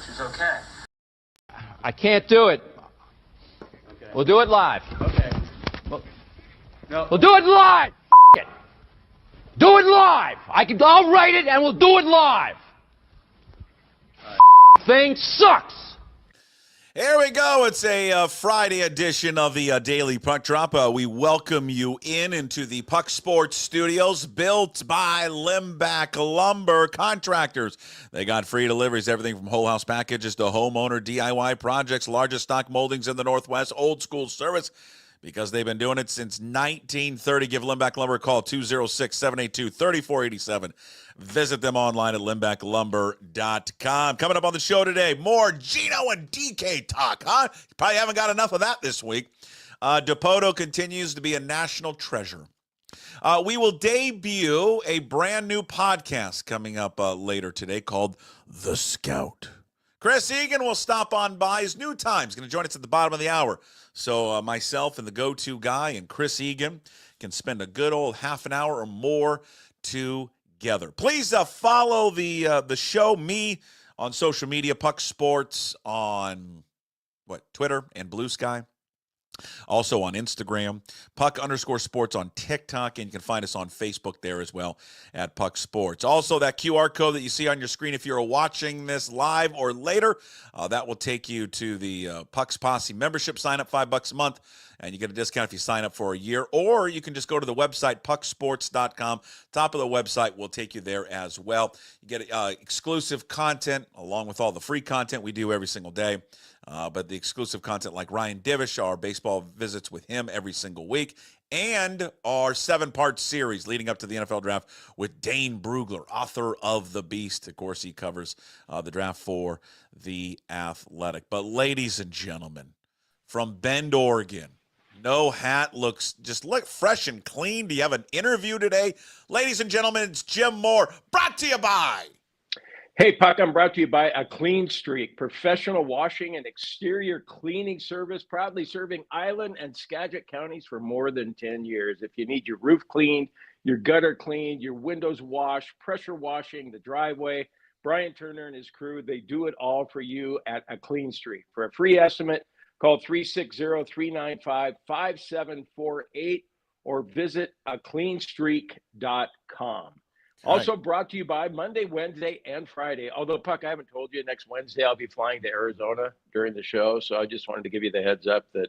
She's okay. I can't do it. Okay. We'll do it live. Okay. We'll do it live. It. Do it live. I'll write it and we'll do it live. Thing sucks. Here we go. It's a Friday edition of the Daily Puck Drop. We welcome you into the Puck Sports Studios, built by Limback Lumber Contractors. They got free deliveries, everything from whole house packages to homeowner DIY projects, largest stock moldings in the Northwest, old school service, because they've been doing it since 1930. Give Limback Lumber a call, 206-782-3487. Visit them online at limbacklumber.com. Coming up on the show today, more Geno and DK talk, huh? You probably haven't got enough of that this week. Dipoto continues to be a national treasure. We will debut a brand new podcast coming up later today called The Scout. Chris Egan will stop on by. His new time. He's going to join us at the bottom of the hour. So myself and the go-to guy and Chris Egan can spend a good old half an hour or more together. Please follow the show, me, on social media, Puck Sports on Twitter and Blue Sky. Also on Instagram, Puck_sports on TikTok, and you can find us on Facebook there as well at Puck Sports. Also, that QR code that you see on your screen, if you're watching this live or later, that will take you to the Puck's Posse membership. Sign up $5 a month, and you get a discount if you sign up for a year. Or you can just go to the website, pucksports.com. Top of the website will take you there as well. You get exclusive content along with all the free content we do every single day. But the exclusive content like Ryan Divish, our baseball visits with him every single week, and our 7-part series leading up to the NFL draft with Dane Brugler, author of The Beast. Of course, he covers the draft for The Athletic. But ladies and gentlemen, from Bend, Oregon, no hat, looks fresh and clean. Do you have an interview today? Ladies and gentlemen, it's Jim Moore, brought to you by... Hey, Puck, I'm brought to you by A Clean Streak, professional washing and exterior cleaning service, proudly serving Island and Skagit counties for more than 10 years. If you need your roof cleaned, your gutter cleaned, your windows washed, pressure washing, the driveway, Brian Turner and his crew, they do it all for you at A Clean Streak. For a free estimate, call 360-395-5748 or visit acleanstreak.com. Also brought to you by Monday, Wednesday, and Friday. Although, Puck, I haven't told you, next Wednesday I'll be flying to Arizona during the show. So I just wanted to give you the heads up that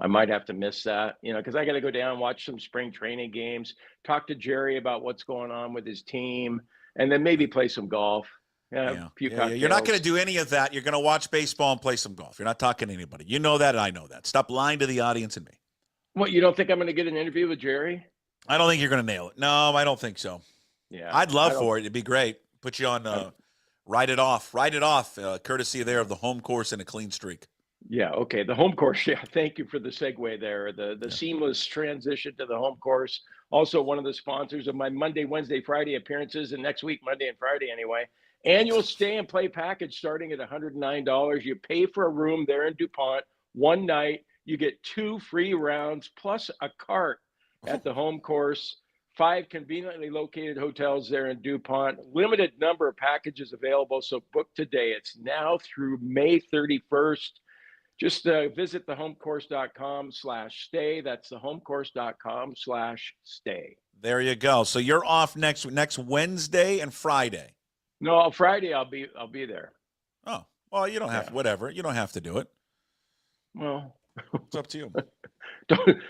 I might have to miss that, because I got to go down, watch some spring training games, talk to Jerry about what's going on with his team, and then maybe play some golf. You're not going to do any of that. You're going to watch baseball and play some golf. You're not talking to anybody. You know that, and I know that. Stop lying to the audience and me. What, you don't think I'm going to get an interview with Jerry? I don't think you're going to nail it. No, I don't think so. Yeah, I'd love for it. It'd be great. Put you on Write It Off, courtesy there of the home course and A Clean Streak. Yeah, okay. The home course, yeah, thank you for the segue there. The seamless transition to the home course. Also one of the sponsors of my Monday, Wednesday, Friday appearances, and next week, Monday and Friday anyway. Annual stay and play package starting at $109. You pay for a room there in DuPont one night. You get 2 free rounds plus a cart at the home course. 5 conveniently located hotels there in DuPont. Limited number of packages available, so book today. It's now through May 31st. Just visit thehomecourse.com/stay. That's thehomecourse.com/stay. There you go. So you're off next Wednesday and Friday. No, Friday I'll be there. Oh, well, you don't have to, whatever. You don't have to do it. Well, it's up to you.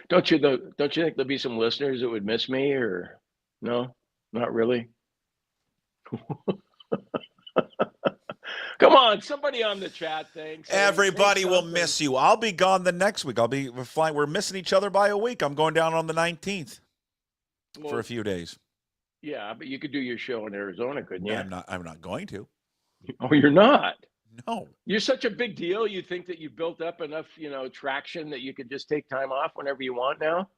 Don't you think there'll be some listeners that would miss me, or no? Not really. Come on, somebody on the chat thing. Everybody will miss you. I'll be gone the next week. We're flying. We're missing each other by a week. I'm going down on the 19th for a few days. Yeah, but you could do your show in Arizona, couldn't you? I'm not going to. Oh, you're not? No. You're such a big deal. You think that you've built up enough, traction that you could just take time off whenever you want now?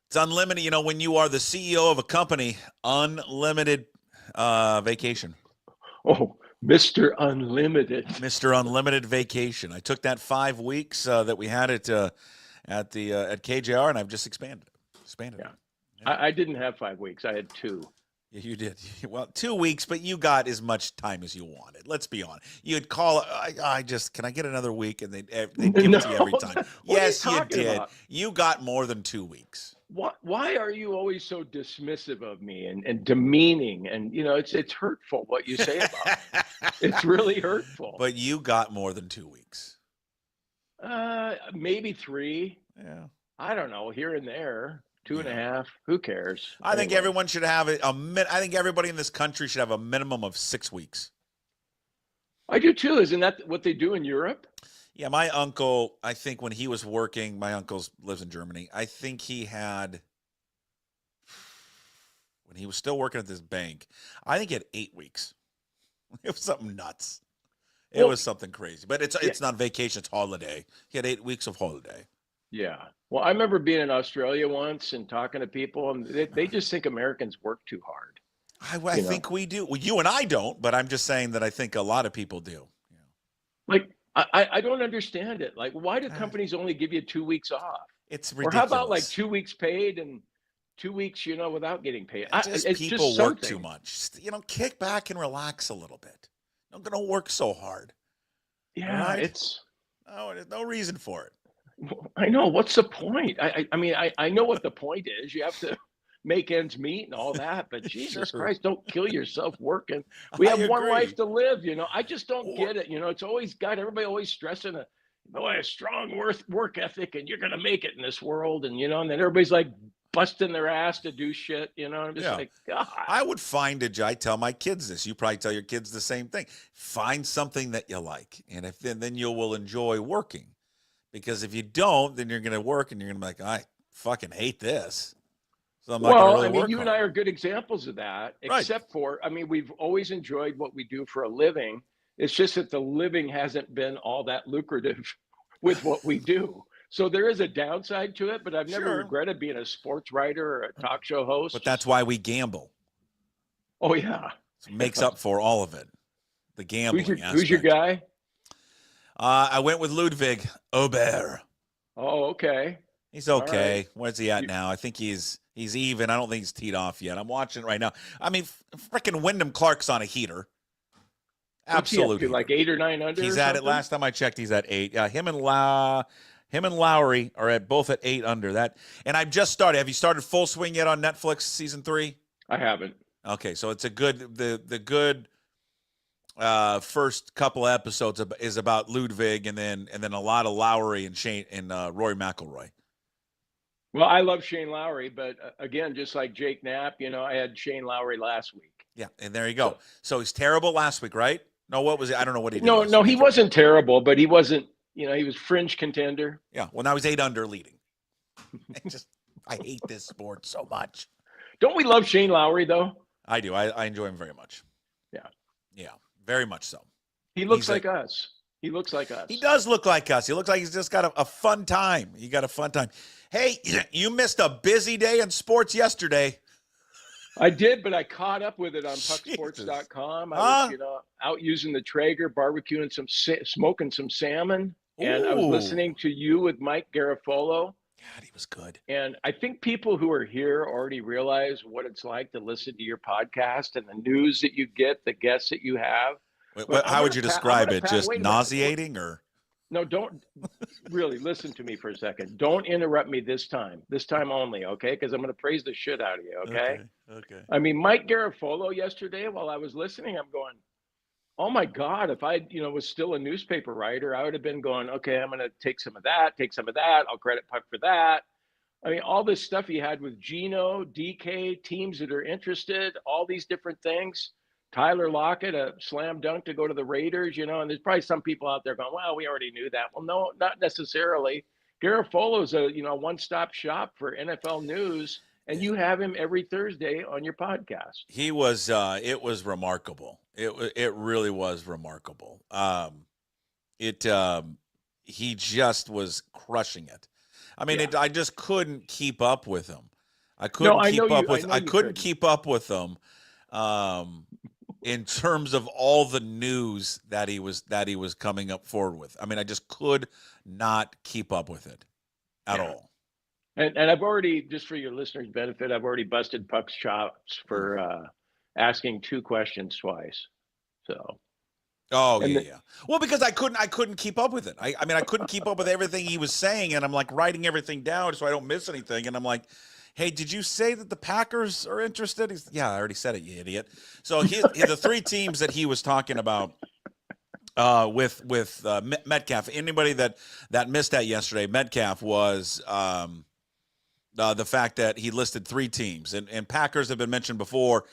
It's unlimited. When you are the CEO of a company, unlimited vacation. Oh, Mr. Unlimited. Mr. Unlimited Vacation. I took that 5 weeks that we had at KJR, and I've just expanded. Yeah. I didn't have 5 weeks. I had 2. Yeah, you did. Well, 2 weeks, but you got as much time as you wanted. Let's be honest. You'd call, can I get another week? And they'd give it to you every time. What are you Yes, you talking did. about? You got more than 2 weeks. Why are you always so dismissive of me and demeaning? And it's hurtful what you say about me. It's really hurtful. But you got more than 2 weeks. Maybe 3. Yeah. I don't know, here and there. 2.5. Who cares? I think everyone should have it. I think everybody in this country should have a minimum of 6 weeks. I do too. Isn't that what they do in Europe? Yeah, my uncle, I think when he was working, my uncle lives in Germany. I think he had, when he was still working at this bank, I think he had 8 weeks. It was something nuts. It was something crazy. But it's not vacation, it's holiday. He had 8 weeks of holiday. Yeah. Well, I remember being in Australia once and talking to people, and they just think Americans work too hard. I think we do. Well, you and I don't, but I'm just saying that I think a lot of people do. Like, I don't understand it. Like, why do companies only give you 2 weeks off? It's ridiculous. Or how about like 2 weeks paid and 2 weeks, without getting paid? It's people just work too much. Kick back and relax a little bit. Don't gonna work so hard. Yeah, right? There's no reason for it. I know. What's the point? I mean, I know what the point is. You have to make ends meet and all that, but Jesus Christ, don't kill yourself working. We have one life to live, I just don't get it. It's always got everybody always stressing a strong work ethic and you're going to make it in this world. And, and then everybody's like busting their ass to do shit, I'm just like, God. I would find I tell my kids this. You probably tell your kids the same thing. Find something that you like. And then you will enjoy working. Because if you don't, then you're going to work and you're going to be like, I fucking hate this. So I'm not going to really work you hard. and I are good examples of that, except for, we've always enjoyed what we do for a living. It's just that the living hasn't been all that lucrative with what we do. So there is a downside to it, but I've never regretted being a sports writer or a talk show host. But that's why we gamble. Oh, yeah. So it makes up for all of it. The gambling Who's your guy? I went with Ludwig Aubert. Oh, okay. He's okay. Right. Where's he at now? I think he's even. I don't think he's teed off yet. I'm watching it right now. I mean, freaking Wyndham Clark's on a heater. Absolutely. Like 8 or 9 under. He's at it. Last time I checked, he's at 8. Him and Lowry are both at 8 under that. And I've just started. Have you started Full Swing yet on Netflix season 3? I haven't. Okay, so it's a good the good first couple of episodes is about Ludwig and then a lot of Lowry and Shane and Rory McIlroy. Well, I love Shane Lowry, but again, just like Jake Knapp, I had Shane Lowry last week. Yeah, and there you go. So he's terrible last week, right? No, what was it? I don't know what he did. No, he wasn't terrible, but he wasn't, he was fringe contender. Yeah, well, now he's 8 under leading. I hate this sport so much. Don't we love Shane Lowry, though? I do. I enjoy him very much. Yeah, very much so. He looks like us. He looks like us. He does look like us. He looks like he's just got a fun time. He got a fun time. Hey, you missed a busy day in sports yesterday. I did, but I caught up with it on pucksports.com. I was, out using the Traeger, barbecuing smoking some salmon, and I was listening to you with Mike Garafolo. God, he was good. And I think people who are here already realize what it's like to listen to your podcast and the news that you get, the guests that you have. How would you describe it? Just nauseating or? No, don't really listen to me for a second. Don't interrupt me this time only, okay? Because I'm going to praise the shit out of you, okay? Okay. I mean, Mike Garafolo yesterday, while I was listening, I'm going, oh my God, if I, was still a newspaper writer, I would have been going, okay, I'm going to take some of that. I'll credit Puck for that. I mean, all this stuff he had with Geno, DK, teams that are interested, all these different things. Tyler Lockett, a slam dunk to go to the Raiders, and there's probably some people out there going, well, we already knew that. Well, no, not necessarily. Garafolo's a, one-stop shop for NFL news, and you have him every Thursday on your podcast. He was, it was remarkable. It really was remarkable. He just was crushing it. I mean, I just couldn't keep up with him. I couldn't keep up with him. In terms of all the news that he was coming up forward with. I mean, I just could not keep up with it at all. And I've already, just for your listeners' benefit, I've already busted Puck's chops for asking 2 questions twice. So. Oh, And yeah. Well, because I couldn't keep up with it. I mean, I couldn't keep up with everything he was saying, and I'm like writing everything down so I don't miss anything. And I'm like, hey, did you say that the Packers are interested? Yeah, I already said it, you idiot. So the 3 teams that he was talking about with Metcalf, anybody that missed that yesterday, Metcalf was the fact that he listed 3 teams, and Packers have been mentioned before,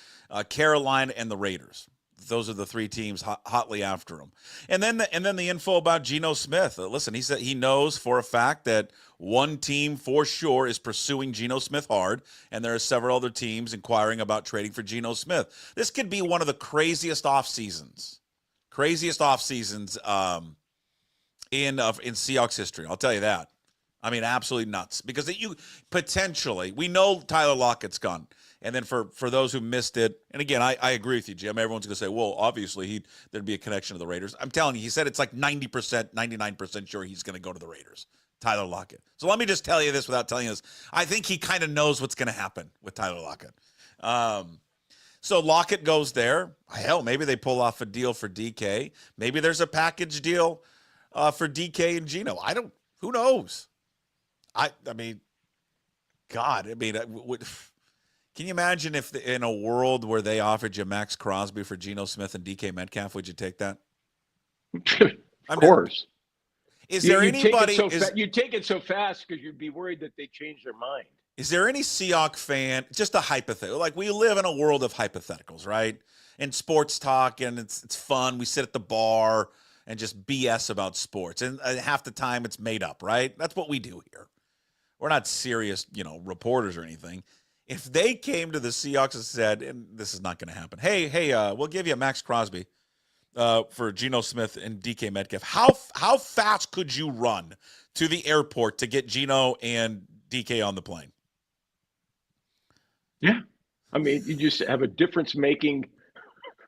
Carolina and the Raiders. Those are the 3 teams hotly after him. And then the info about Geno Smith. Listen, he said he knows for a fact that one team for sure is pursuing Geno Smith hard, and there are several other teams inquiring about trading for Geno Smith. This could be one of the craziest off seasons in Seahawks history. I'll tell you that. I mean, absolutely nuts. Because we know Tyler Lockett's gone. And then for those who missed it, and again, I agree with you, Jim. Everyone's going to say, well, obviously there'd be a connection to the Raiders. I'm telling you, he said it's like 90%, 99% sure he's going to go to the Raiders, Tyler Lockett. So let me just tell you this without telling you this. I think he kind of knows what's going to happen with Tyler Lockett. So Lockett goes there. Hell, maybe they pull off a deal for DK. Maybe there's a package deal for DK and Geno. Who knows? I mean, God, can you imagine if in a world where they offered you Max Crosby for Geno Smith and DK Metcalf, would you take that? Of course. Is there anybody? You take it so fast because you'd be worried that they change their mind. Is there any Seahawks fan, just a hypothetical, like we live in a world of hypotheticals, right? And sports talk, and it's fun. We sit at the bar and just BS about sports, and half the time it's made up, right? That's what we do here. We're not serious, reporters or anything. If they came to the Seahawks and said, and this is not going to happen, hey, we'll give you Max Crosby for Geno Smith and DK Metcalf. How fast could you run to the airport to get Geno and DK on the plane? Yeah. I mean, you just have a difference-making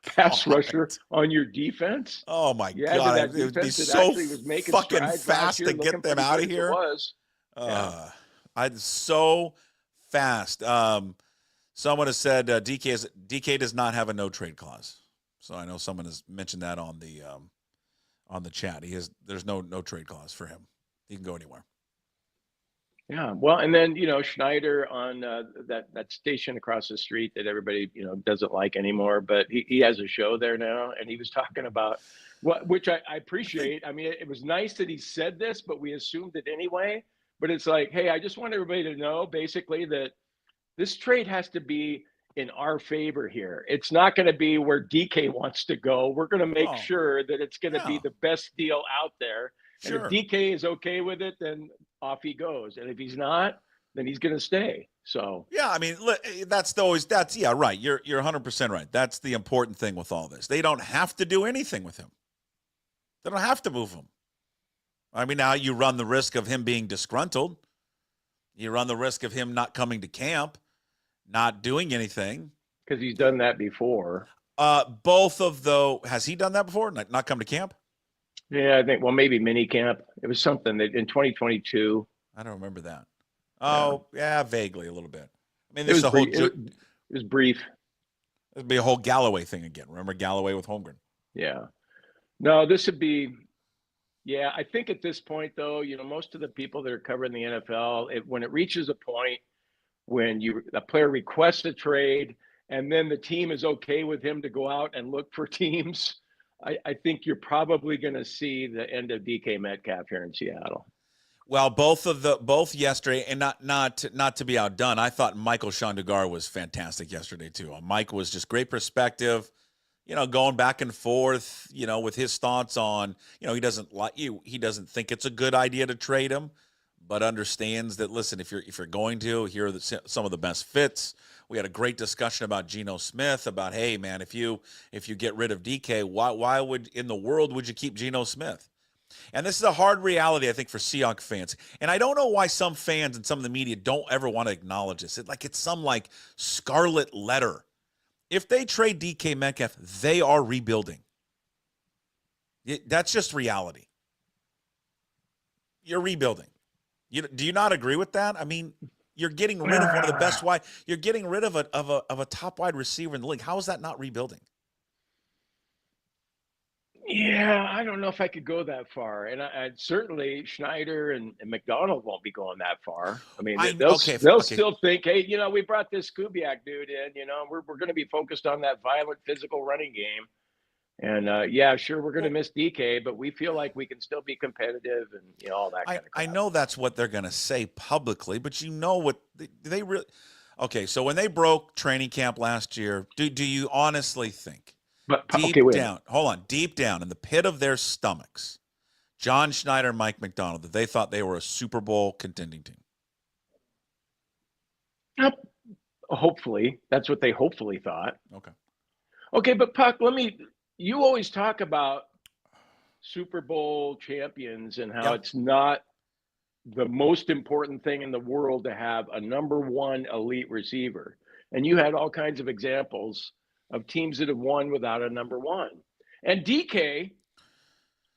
pass rusher on your defense. Oh, my God. It would be so fucking fast to get them out of here. So fast. Someone has said DK does not have a no-trade clause. So I know someone has mentioned that on the chat. There's no trade clause for him. He can go anywhere. Yeah, well, and then Schneider on that station across the street that everybody doesn't like anymore, but he has a show there now, and he was talking about which I appreciate. I mean, it was nice that he said this, but we assumed it anyway. But it's like, hey, I just want everybody to know basically that this trade has to be in our favor here. It's not going to be where DK wants to go. We're going to make sure that it's going to be the best deal out there. Sure. And if DK is okay with it, then off he goes. And if he's not, then he's going to stay. So yeah, I mean, that's right. You're 100% right. That's the important thing with all this. They don't have to do anything with him. They don't have to move him. I mean, now you run the risk of him being disgruntled. You run the risk of him not coming to camp, not doing anything. Because he's done that before. Has he done that before? Not come to camp? Yeah, I think, maybe mini camp. It was something that in 2022. I don't remember that. Oh, yeah, vaguely a little bit. I mean, it was brief. It'd be a whole Galloway thing again. Remember Galloway with Holmgren? Yeah. No, this would be. Yeah, I think at this point, though, most of the people that are covering the NFL, when it reaches a point when a player requests a trade and then the team is okay with him to go out and look for teams, I think you're probably going to see the end of DK Metcalf here in Seattle. Well, both yesterday, and not to be outdone, I thought Michael-Shawn Dugar was fantastic yesterday too. Mike was just great perspective. Going back and forth, with his thoughts on, he doesn't think it's a good idea to trade him, but understands that, listen, if you're going to, here are some of the best fits. We had a great discussion about Geno Smith, about, hey, man, if you get rid of DK, why in the world would you keep Geno Smith? And this is a hard reality, I think, for Seahawks fans. And I don't know why some fans and some of the media don't ever want to acknowledge this. It's some scarlet letter. If they trade DK Metcalf, they are rebuilding. That's just reality. You're rebuilding. Do you not agree with that? I mean, you're getting rid of one of the best wide. You're getting rid of a top wide receiver in the league. How is that not rebuilding? Yeah, I don't know if I could go that far, and I certainly Schneider and McDonald won't be going that far. I mean, they'll still think, hey, we brought this Kubiak dude in. We're going to be focused on that violent, physical running game. And yeah, sure, we're going to miss DK, but we feel like we can still be competitive and all that kind of crap. I know that's what they're going to say publicly, but what they really. Okay, so when they broke training camp last year, do you honestly think? But deep down in the pit of their stomachs, John Schneider and Mike McDonald, that they thought they were a Super Bowl contending team? Hopefully. That's what they hopefully thought. Okay, but Puck, you always talk about Super Bowl champions and how it's not the most important thing in the world to have a number one elite receiver. And you had all kinds of examples of teams that have won without a number one. And DK,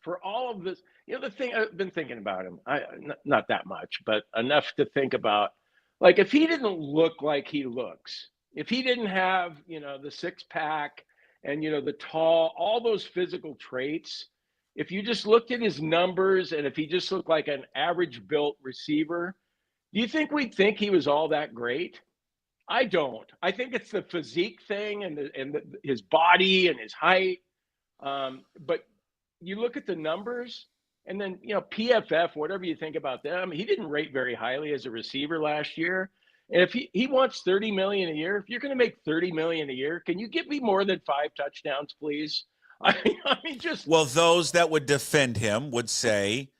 for all of this, the thing I've been thinking about him, not that much, but enough to think about, like if he didn't look like he looks, if he didn't have, the six pack and, the tall, all those physical traits, if you just looked at his numbers and if he just looked like an average built receiver, do you think we'd think he was all that great? I don't. I think it's the physique thing and his body and his height. But you look at the numbers and then, PFF, whatever you think about them, he didn't rate very highly as a receiver last year. And if he wants $30 million a year, if you're going to make $30 million a year, can you give me more than 5 touchdowns, please? Well, those that would defend him would say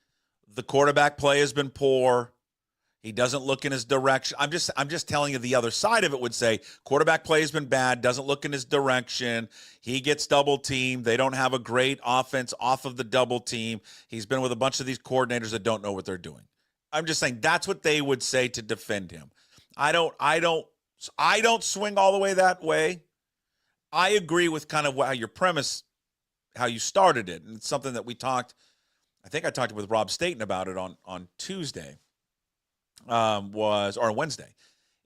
the quarterback play has been poor. He doesn't look in his direction. I'm just telling you the other side of it would say quarterback play has been bad, doesn't look in his direction. He gets double teamed. They don't have a great offense off of the double team. He's been with a bunch of these coordinators that don't know what they're doing. I'm just saying that's what they would say to defend him. I don't swing all the way that way. I agree with kind of how your premise, how you started it. And it's something that I think I talked with Rob Staten about it on Tuesday. Or Wednesday,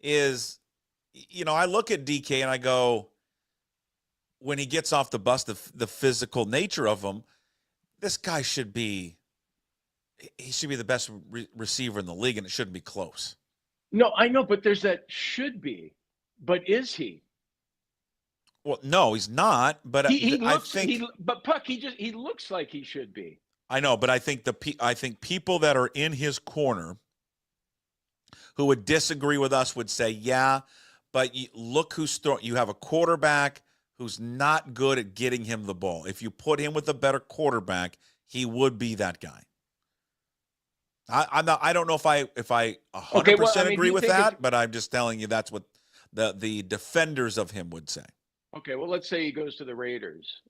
is, I look at DK and I go, when he gets off the bus, the physical nature of him, this guy should be the best receiver in the league, and it shouldn't be close. No, I know, but there's that should be, but is he? Well, no, he's not. But but Puck, he looks like he should be. I know, but I think people that are in his corner who would disagree with us would say, yeah, but look who's throwing. You have a quarterback who's not good at getting him the ball. If you put him with a better quarterback, he would be that guy. I don't know if I 100% agree with that, but I'm just telling you that's what the defenders of him would say. Okay, well, let's say he goes to the Raiders,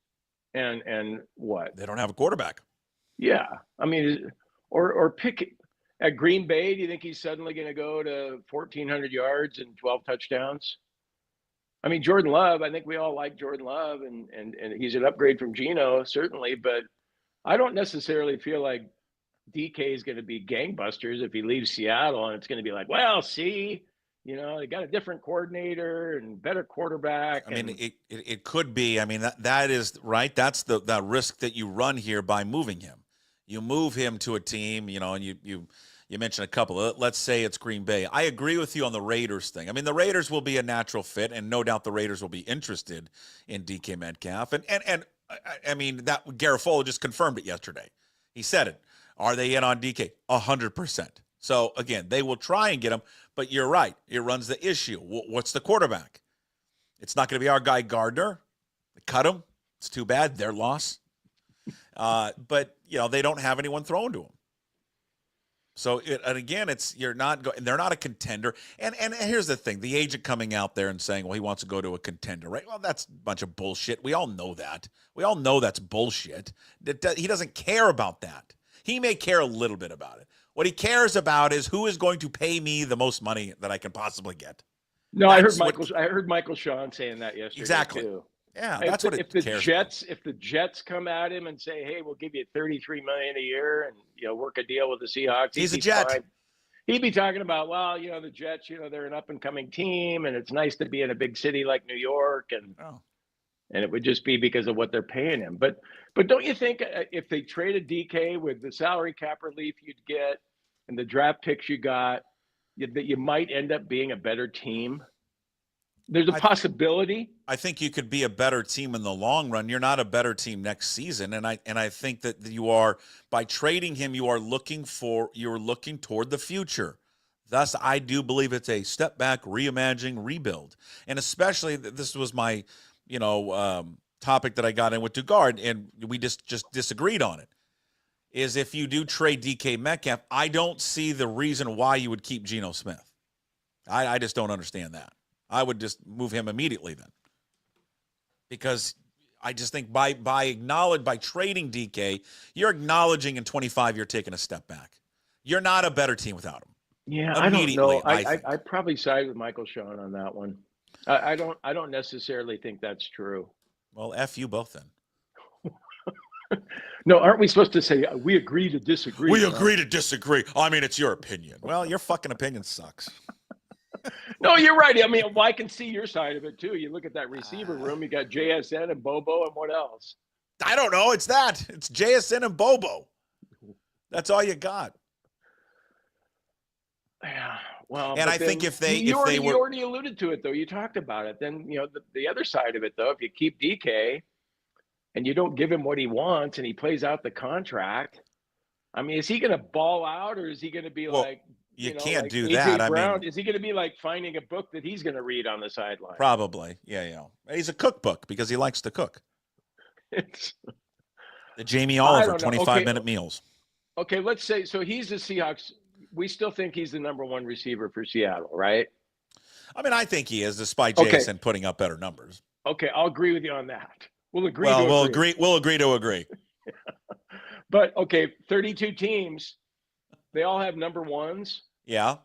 and what? They don't have a quarterback. Yeah, I mean, or pick at Green Bay. Do you think he's suddenly going to go to 1,400 yards and 12 touchdowns? I mean, Jordan Love. I think we all like Jordan Love, and he's an upgrade from Geno, certainly. But I don't necessarily feel like DK is going to be gangbusters if he leaves Seattle, and it's going to be like, well, see. They got a different coordinator and better quarterback. I mean, it could be. I mean, that is right. That's the risk that you run here by moving him. You move him to a team, and you mentioned a couple. Let's say it's Green Bay. I agree with you on the Raiders thing. I mean, the Raiders will be a natural fit, and no doubt the Raiders will be interested in DK Metcalf. And I mean, that Garafolo just confirmed it yesterday. He said it. Are they in on DK? 100%. So, again, they will try and get him, but you're right. It runs the issue. What's the quarterback? It's not going to be our guy Gardner. They cut him. It's too bad. Their loss. But, they don't have anyone thrown to him. So, they're not a contender. And here's the thing. The agent coming out there and saying, well, he wants to go to a contender, right? Well, that's a bunch of bullshit. We all know that. We all know that's bullshit. He doesn't care about that. He may care a little bit about it. What he cares about is who is going to pay me the most money that I can possibly get. No, I heard Michael-Shawn saying that yesterday. Exactly. Too. Yeah, that's what it cares about. If the Jets come at him and say, "Hey, we'll give you $33 million a year and work a deal with the Seahawks," he's a Jet. Fine. He'd be talking about, well, the Jets, they're an up and coming team, and it's nice to be in a big city like New York, and it would just be because of what they're paying him. But don't you think if they traded DK with the salary cap relief you'd get and the draft picks you got, that you might end up being a better team? There's a possibility. I think you could be a better team in the long run. You're not a better team next season, and I think that you are, by trading him, you're looking toward the future. Thus, I do believe it's a step back, reimagining, rebuild, and especially this was my topic that I got in with Dugar, and we just disagreed on it. Is if you do trade DK Metcalf, I don't see the reason why you would keep Geno Smith. I just don't understand that. I would just move him immediately then. Because I just think by trading DK, you're acknowledging in 25 you're taking a step back. You're not a better team without him. Yeah, I don't know. I probably side with Michael-Shawn on that one. I don't necessarily think that's true. Well, F you both then. No, aren't we supposed to say we agree to disagree? We agree to disagree. I mean, it's your opinion. Well, your fucking opinion sucks. No, you're right. I mean, I can see your side of it too. You look at that receiver room. You got JSN and Bobo, and what else? I don't know. It's that. It's JSN and Bobo. That's all you got. Yeah. Well, and I think you already alluded to it though. You talked about it. Then the other side of it though, if you keep DK and you don't give him what he wants and he plays out the contract, I mean, is he going to ball out or is he going to be You can't do AJ that. Brown? I mean, is he going to be like finding a book that he's going to read on the sideline? Probably. Yeah. He's a cookbook because he likes to cook. The Jamie Oliver 25-minute meals. Okay, let's say so. He's the Seahawks. We still think he's the number one receiver for Seattle, right? I mean, I think he is, despite Jason putting up better numbers. Okay, I'll agree with you on that. We'll agree. We'll agree to agree. But okay, 32 teams. They all have number ones. Yeah.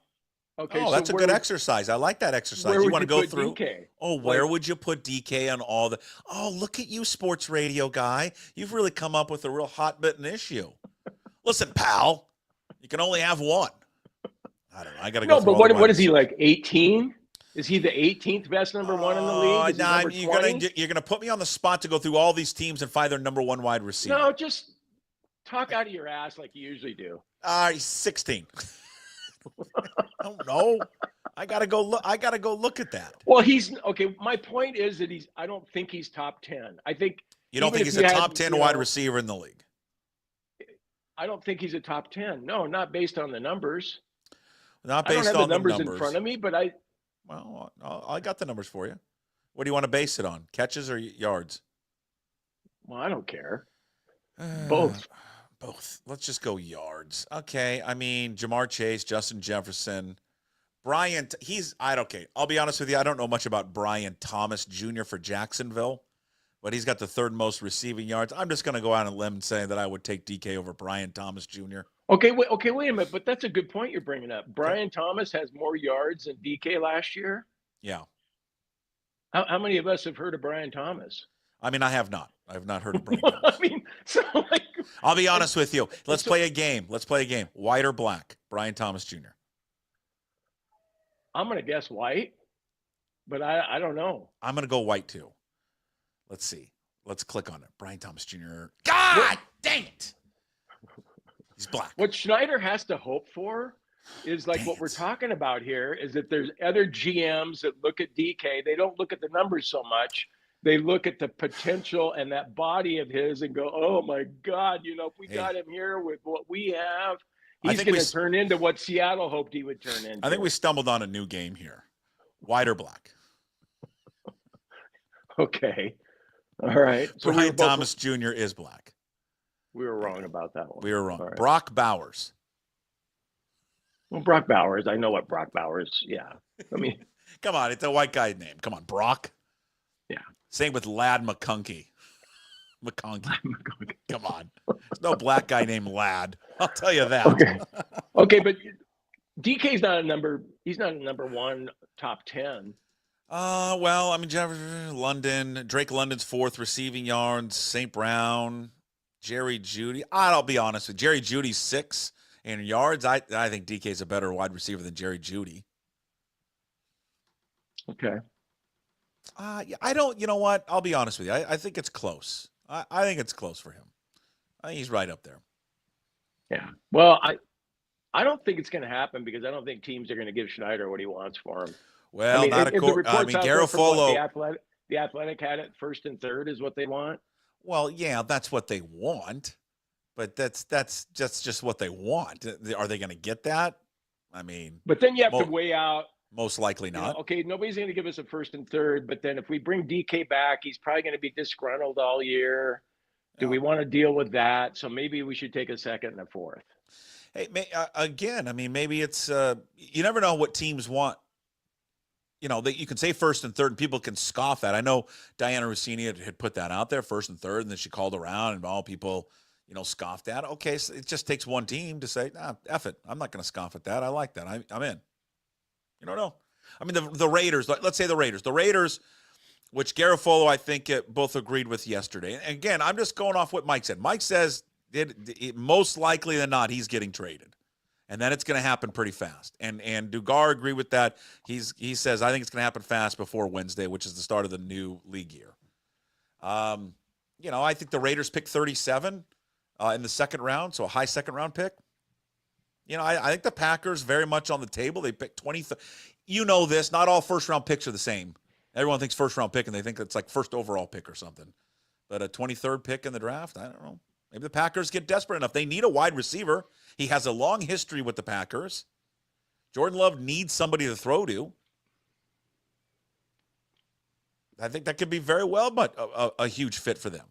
Okay. Oh, that's a good exercise. I like that exercise. You want to go through? DK? Where would you put DK on all the? Oh, look at you, sports radio guy. You've really come up with a real hot button issue. Listen, pal, you can only have one. I don't know. I got to go. No, but what is he like? 18? Is he the 18th best number one in the league? You're gonna put me on the spot to go through all these teams and find their number one wide receiver. No, just talk out of your ass like you usually do. He's 16. I don't know. I gotta go look at that. Well, he's okay. My point is that I don't think he's top 10. I think you don't think he's a top 10 wide receiver in the league. I don't think he's a top 10. No, not based on the numbers. Not based on the numbers in front of me, but I got the numbers for you. What do you want to base it on? Catches or yards? Well, I don't care. Both. Let's just go yards. Okay. I mean, Jamar Chase, Justin Jefferson, Bryant. I'll be honest with you. I don't know much about Brian Thomas Jr. for Jacksonville, but he's got the third most receiving yards. I'm just going to go out on a limb and say that I would take DK over Brian Thomas Jr. Okay, wait a minute. But that's a good point you're bringing up. Brian Thomas has more yards than DK last year. Yeah. How many of us have heard of Brian Thomas? I mean, I have not. I have not heard of Brian Thomas. I mean, so I'll be honest with you. Let's play a game. White or black? Brian Thomas Jr. I'm going to guess white, but I don't know. I'm going to go white too. Let's see. Let's click on it. Brian Thomas Jr. God dang it. He's black. What Schneider has to hope for is what we're talking about here is that there's other GMs that look at DK. They don't look at the numbers so much. They look at the potential and that body of his and go, oh, my God, if we got him here with what we have, he's going to turn into what Seattle hoped he would turn into. I think we stumbled on a new game here. White or black? Okay. All right. So Brian Thomas Jr. is black. We were wrong about that one. We were wrong. Right. Brock Bowers. Well, Brock Bowers. I know what Brock Bowers. Yeah. I mean, come on. It's a white guy name. Come on, Brock. Yeah. Same with Lad McConkey. McConkey. Come on. There's no black guy named Lad. I'll tell you that. Okay, but DK's not he's not a number one top 10. Well, I mean, Drake London's fourth receiving yards, St. Brown, Jerry Jeudy. I'll be honest with you. Jerry Judy's 6, In yards, I think DK is a better wide receiver than Jerry Jeudy. Okay. Yeah, I don't. You know what? I'll be honest with you. I think it's close. I think it's close for him. I think he's right up there. Yeah. Well, I don't think it's going to happen because I don't think teams are going to give Schneider what he wants for him. Well, I mean, not a court. I mean, Garafolo. The Athletic had it first and third is what they want. Well, yeah, that's what they want, but that's just what they want. Are they going to get that? I mean, but then you have to weigh out. Most likely not. Okay, nobody's going to give us a first and third, but then if we bring DK back, he's probably going to be disgruntled all year. Do we want to deal with that? So maybe we should take a second and a fourth. Hey, again, I mean, maybe it's you never know what teams want. You know, that you can say first and third, and people can scoff at. I know Diana Rossini had put that out there, first and third, and then she called around, and all people, scoffed at. Okay, so it just takes one team to say, nah, F it. I'm not going to scoff at that. I like that. I'm in. You don't know. I mean, the Raiders, let's say the Raiders, which Garafolo, I think, both agreed with yesterday. And again, I'm just going off what Mike said. Mike says most likely than not, he's getting traded. And then it's going to happen pretty fast. And Dugar agreed with that. He says, I think it's going to happen fast before Wednesday, which is the start of the new league year. I think the Raiders picked 37 in the second round, so a high second-round pick. I think the Packers very much on the table. They picked 20. This. Not all first-round picks are the same. Everyone thinks first-round pick, and they think it's like first overall pick or something. But a 23rd pick in the draft, I don't know. Maybe the Packers get desperate enough. They need a wide receiver. He has a long history with the Packers. Jordan Love needs somebody to throw to. I think that could be very well, but a huge fit for them.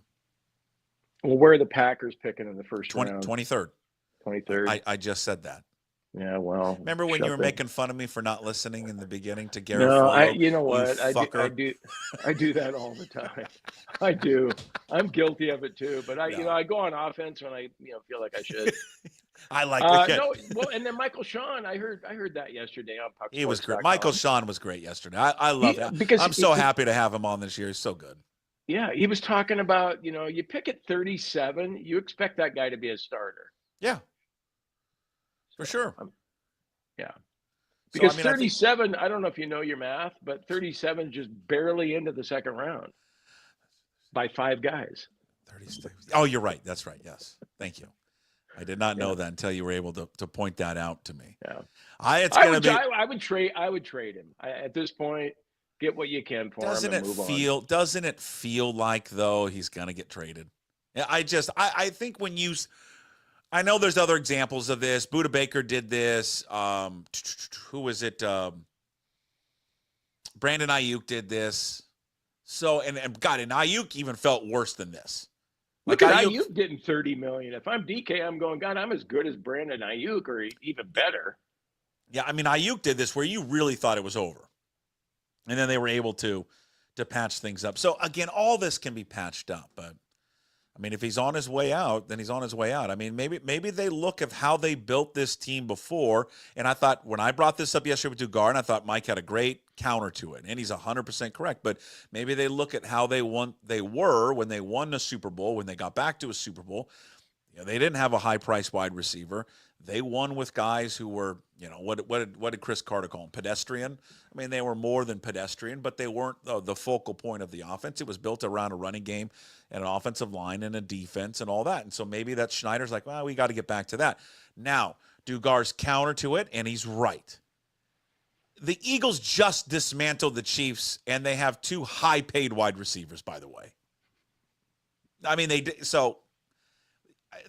Well, where are the Packers picking in the first round? 23rd. 23rd. I just said that. Yeah, well. Remember when you were making fun of me for not listening in the beginning to Garafolo? No, you know what? I do that all the time. I do. I'm guilty of it too. But I go on offense when I feel like I should. I like the kid. No, well, and then Michael-Shawn, I heard that yesterday on Puckett. He was great. Michael-Shawn was great yesterday. I love that. Because I'm so happy to have him on this year. He's so good. Yeah, he was talking about, you pick at 37, you expect that guy to be a starter. Yeah. For sure. Yeah. Because 37, I don't know if you know your math, but 37 just barely into the second round by 5 guys. 36. Oh, you're right. That's right. Yes. Thank you. I did not know that until you were able to point that out to me. Yeah. I would trade him. at this point, get what you can for him and move on. Doesn't it feel like, though, he's going to get traded? I think when you – I know there's other examples of this. Buda Baker did this. Who was it? Brandon Ayuk did this. So, and Ayuk even felt worse than this. Look at Ayuk getting $30 million. If I'm DK, I'm going, God, I'm as good as Brandon Ayuk or even better. Yeah, I mean, Ayuk did this where you really thought it was over. And then they were able to patch things up. So, again, all this can be patched up, but I mean, if he's on his way out, then he's on his way out. I mean, maybe they look at how they built this team before. And I thought when I brought this up yesterday with Dugar, and I thought Mike had a great counter to it, and he's 100% correct. But maybe they look at how they were when they won the Super Bowl, when they got back to a Super Bowl. They didn't have a high-priced wide receiver. They won with guys who were, what did Chris Carter call them? Pedestrian? I mean, they were more than pedestrian, but they weren't the focal point of the offense. It was built around a running game and an offensive line and a defense and all that. And so maybe that Schneider's like, well, we got to get back to that. Now, Dugar's counter to it, and he's right. The Eagles just dismantled the Chiefs, and they have 2 high-paid wide receivers, by the way. I mean, they did. So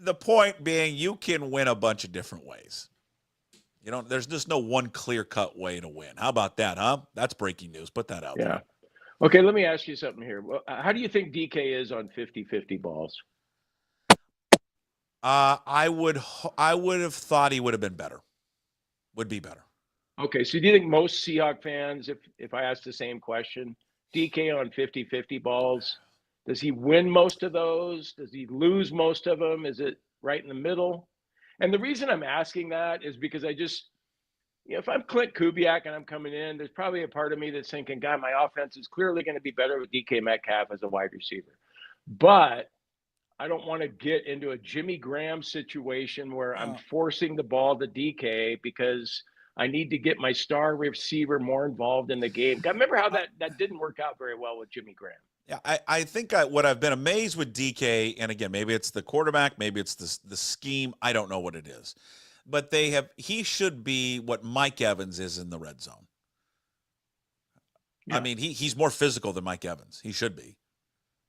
the point being, you can win a bunch of different ways. There's just no one clear-cut way to win. How about that, huh? That's breaking news. Put that out there. Okay, let me ask you something here. How do you think DK is on 50-50 balls? I would have thought he would have been better. Would be better. Okay, so do you think most Seahawks fans, if I ask the same question, DK on 50-50 balls, does he win most of those? Does he lose most of them? Is it right in the middle? And the reason I'm asking that is because I just, if I'm Clint Kubiak and I'm coming in, there's probably a part of me that's thinking, God, my offense is clearly going to be better with DK Metcalf as a wide receiver. But I don't want to get into a Jimmy Graham situation where I'm forcing the ball to DK because I need to get my star receiver more involved in the game. I remember how that didn't work out very well with Jimmy Graham. Yeah, I think what I've been amazed with DK, and again, maybe it's the quarterback, maybe it's the scheme. I don't know what it is. But he should be what Mike Evans is in the red zone. Yeah. I mean, he's more physical than Mike Evans. He should be.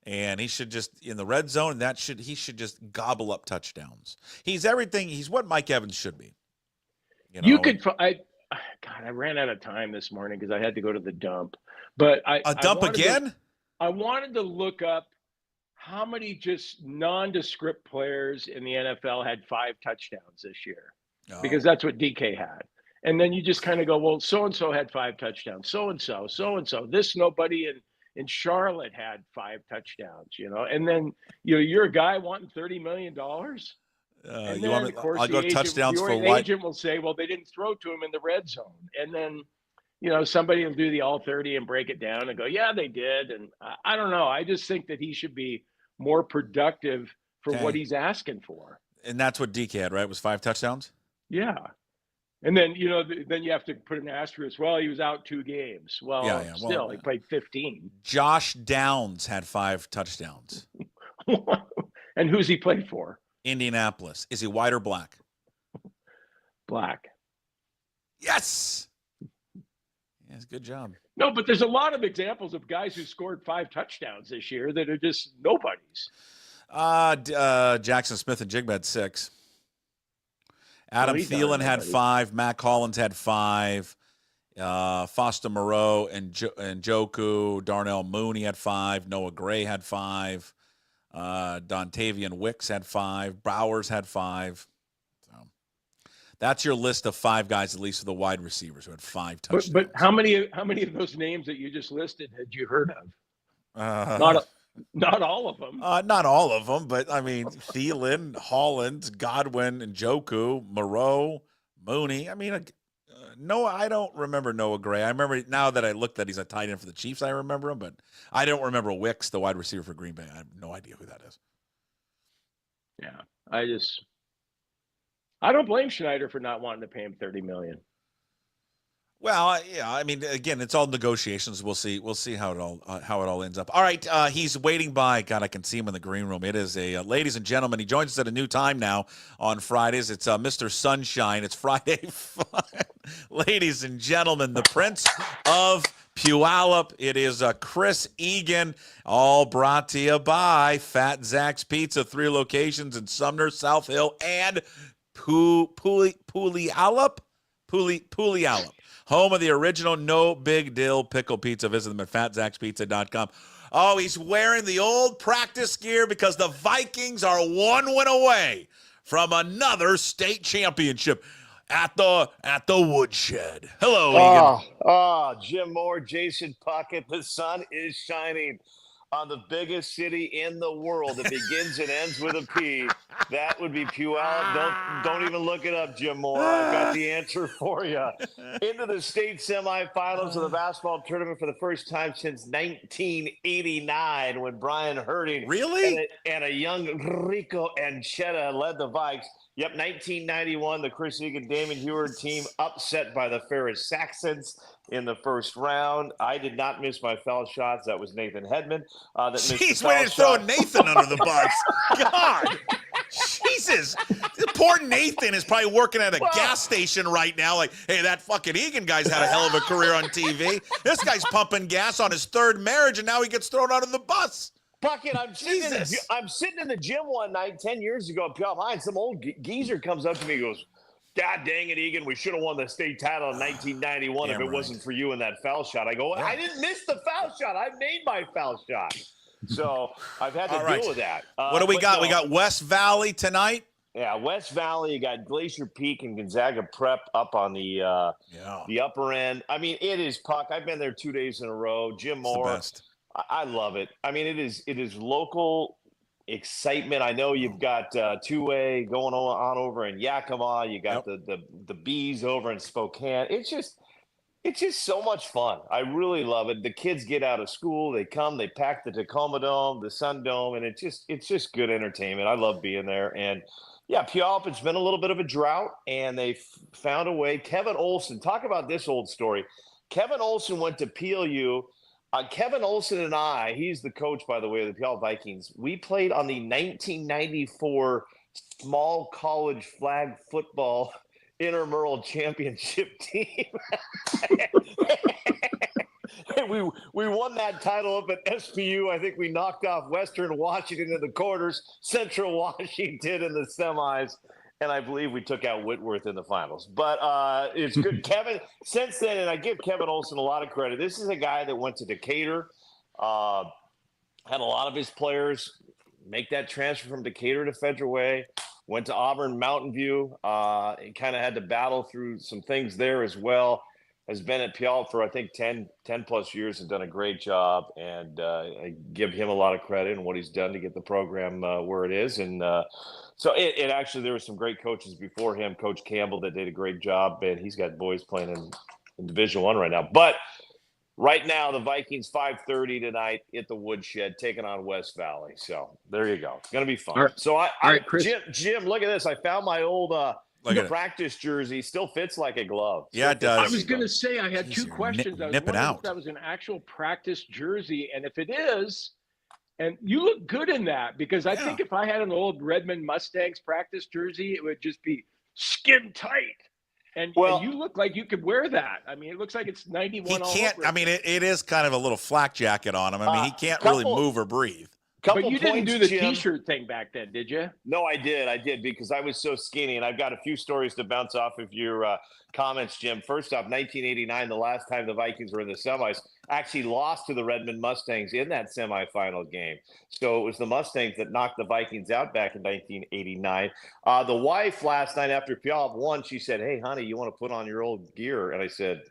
And he should just, in the red zone, he should just gobble up touchdowns. He's everything. He's what Mike Evans should be. You could, God, I ran out of time this morning because I had to go to the dump. But I wanted to look up how many just nondescript players in the NFL had 5 touchdowns this year, because that's what DK had. And then you just kind of go, well, so-and-so had 5 touchdowns, so-and-so, so-and-so. This nobody in Charlotte had 5 touchdowns, and then you're a guy wanting $30 million. And then, of course, I'll go touchdowns for what? The agent will say, well, they didn't throw to him in the red zone. And then, somebody will do the all 30 and break it down and go, yeah, they did. And I don't know. I just think that he should be more productive for what he's asking for. And that's what DK had, right? It was 5 touchdowns? Yeah. And then, then you have to put an asterisk. Well, he was out 2 games. Well, still, he played 15. Josh Downs had 5 touchdowns. And who's he played for? Indianapolis. Is he white or black? Black. Yes. Yes, good job. No, but there's a lot of examples of guys who scored 5 touchdowns this year that are just nobodies. Jackson Smith and Jigba had 6. Adam Thielen had 5. Matt Collins had 5. Foster Moreau and Njoku. Darnell Mooney had 5. Noah Gray had 5. Dontavian Wicks had 5. Bowers had 5. So that's your list of 5 guys, at least for the wide receivers, who had 5 touchdowns. But how many of those names that you just listed had you heard of? Not all of them. Not all of them, but I mean, Thielen, Hollins, Godwin, Njoku, Moreau, Mooney. I mean, Noah. I don't remember Noah Gray. I remember now that I looked that he's a tight end for the Chiefs. I remember him, but I don't remember Wicks, the wide receiver for Green Bay. I have no idea who that is. Yeah, I don't blame Schneider for not wanting to pay him $30 million. Well, yeah, I mean, again, it's all negotiations. We'll see how it all ends up. All right, he's waiting by. God, I can see him in the green room. It is ladies and gentlemen. He joins us at a new time now on Fridays. It's Mr. Sunshine. It's Friday Fun. Ladies and gentlemen, the Prince of Puyallup. It is Chris Egan. All brought to you by Fat Zach's Pizza. 3 locations in Sumner, South Hill, and Puyallup. Home of the original No Big Deal Pickle Pizza. Visit them at fatzachspizza.com. Oh, he's wearing the old practice gear because the Vikings are 1 win away from another state championship at the Woodshed. Hello, Egan. Jim Moore, Jason Puckett. The sun is shining on the biggest city in the world that begins and ends with a P. That would be Puyallup. Don't even look it up, Jim Moore. I've got the answer for you. Into the state semifinals of the basketball tournament for the first time since 1989, when Brian Herding and a young Rico Anchetta led the Vikes. Yep, 1991, the Chris Egan, Damon Heward team upset by the Ferris Saxons in the first round. I did not miss my foul shots. That was Nathan Hedman. Jeez, way to throw Nathan under the bus. God, Jesus. Poor Nathan is probably working at a gas station right now. Like, hey, that fucking Egan guy's had a hell of a career on TV. This guy's pumping gas on his 3rd marriage, and now he gets thrown under the bus. Puckett, I'm sitting in the gym one night 10 years ago at Puyallup High, and some old geezer comes up to me and goes, God dang it, Egan, we should have won the state title in 1991 if it wasn't for you in that foul shot. I go, I didn't miss the foul shot. I made my foul shot. So I've had to deal with that. What do we got? We got West Valley tonight. Yeah, West Valley, you got Glacier Peak and Gonzaga Prep up on the upper end. I mean, it is, Puck. I've been there 2 days in a row. Jim Moore. The best. I love it. I mean, it is local excitement. I know you've got two-way going on over in Yakima. You got the bees over in Spokane. It's just so much fun. I really love it. The kids get out of school, they come, they pack the Tacoma Dome, the Sun Dome, and it's just good entertainment. I love being there. And yeah, Puyallup, it's been a little bit of a drought, and they found a way. Kevin Olson, talk about this old story. Kevin Olson went to PLU. Kevin Olson and I, he's the coach, by the way, of the Puyallup Vikings. We played on the 1994 small college flag football intramural championship team. we won that title up at SPU. I think we knocked off Western Washington in the quarters, Central Washington in the semis, and I believe we took out Whitworth in the finals. But it's good. Kevin, since then, and I give Kevin Olson a lot of credit. This is a guy that went to Decatur, had a lot of his players make that transfer from Decatur to Federal Way. Went to Auburn Mountain View and kind of had to battle through some things there as well. Has been at Puyallup for, I think, 10 plus years and done a great job. And I give him a lot of credit in what he's done to get the program where it is. And so it actually, there were some great coaches before him. Coach Campbell that did a great job. And he's got boys playing in Division I right now. But right now, the Vikings 5:30 tonight at the Woodshed, taking on West Valley. So there you go. It's going to be fun. All right. So All right, Chris. Jim, look at this. I found my old practice jersey. Still fits like a glove. Yeah, it does. I was going to say I had two questions. I was nip it wondering out. if that was an actual practice jersey, and if it is, and you look good in that, because I think if I had an old Redmond Mustangs practice jersey, it would just be skin tight. And you look like you could wear that. I mean, it looks like it's 91 all over. I mean, it is kind of a little flak jacket on him. I mean, he can't really move or breathe. But you didn't do the T-shirt thing back then, did you? No, I did because I was so skinny, and I've got a few stories to bounce off of your comments, Jim. First off, 1989, the last time the Vikings were in the semis, actually lost to the Redmond Mustangs in that semifinal game. So it was the Mustangs that knocked the Vikings out back in 1989. The wife last night after Puyallup won, she said, "Hey, honey, you want to put on your old gear?" And I said,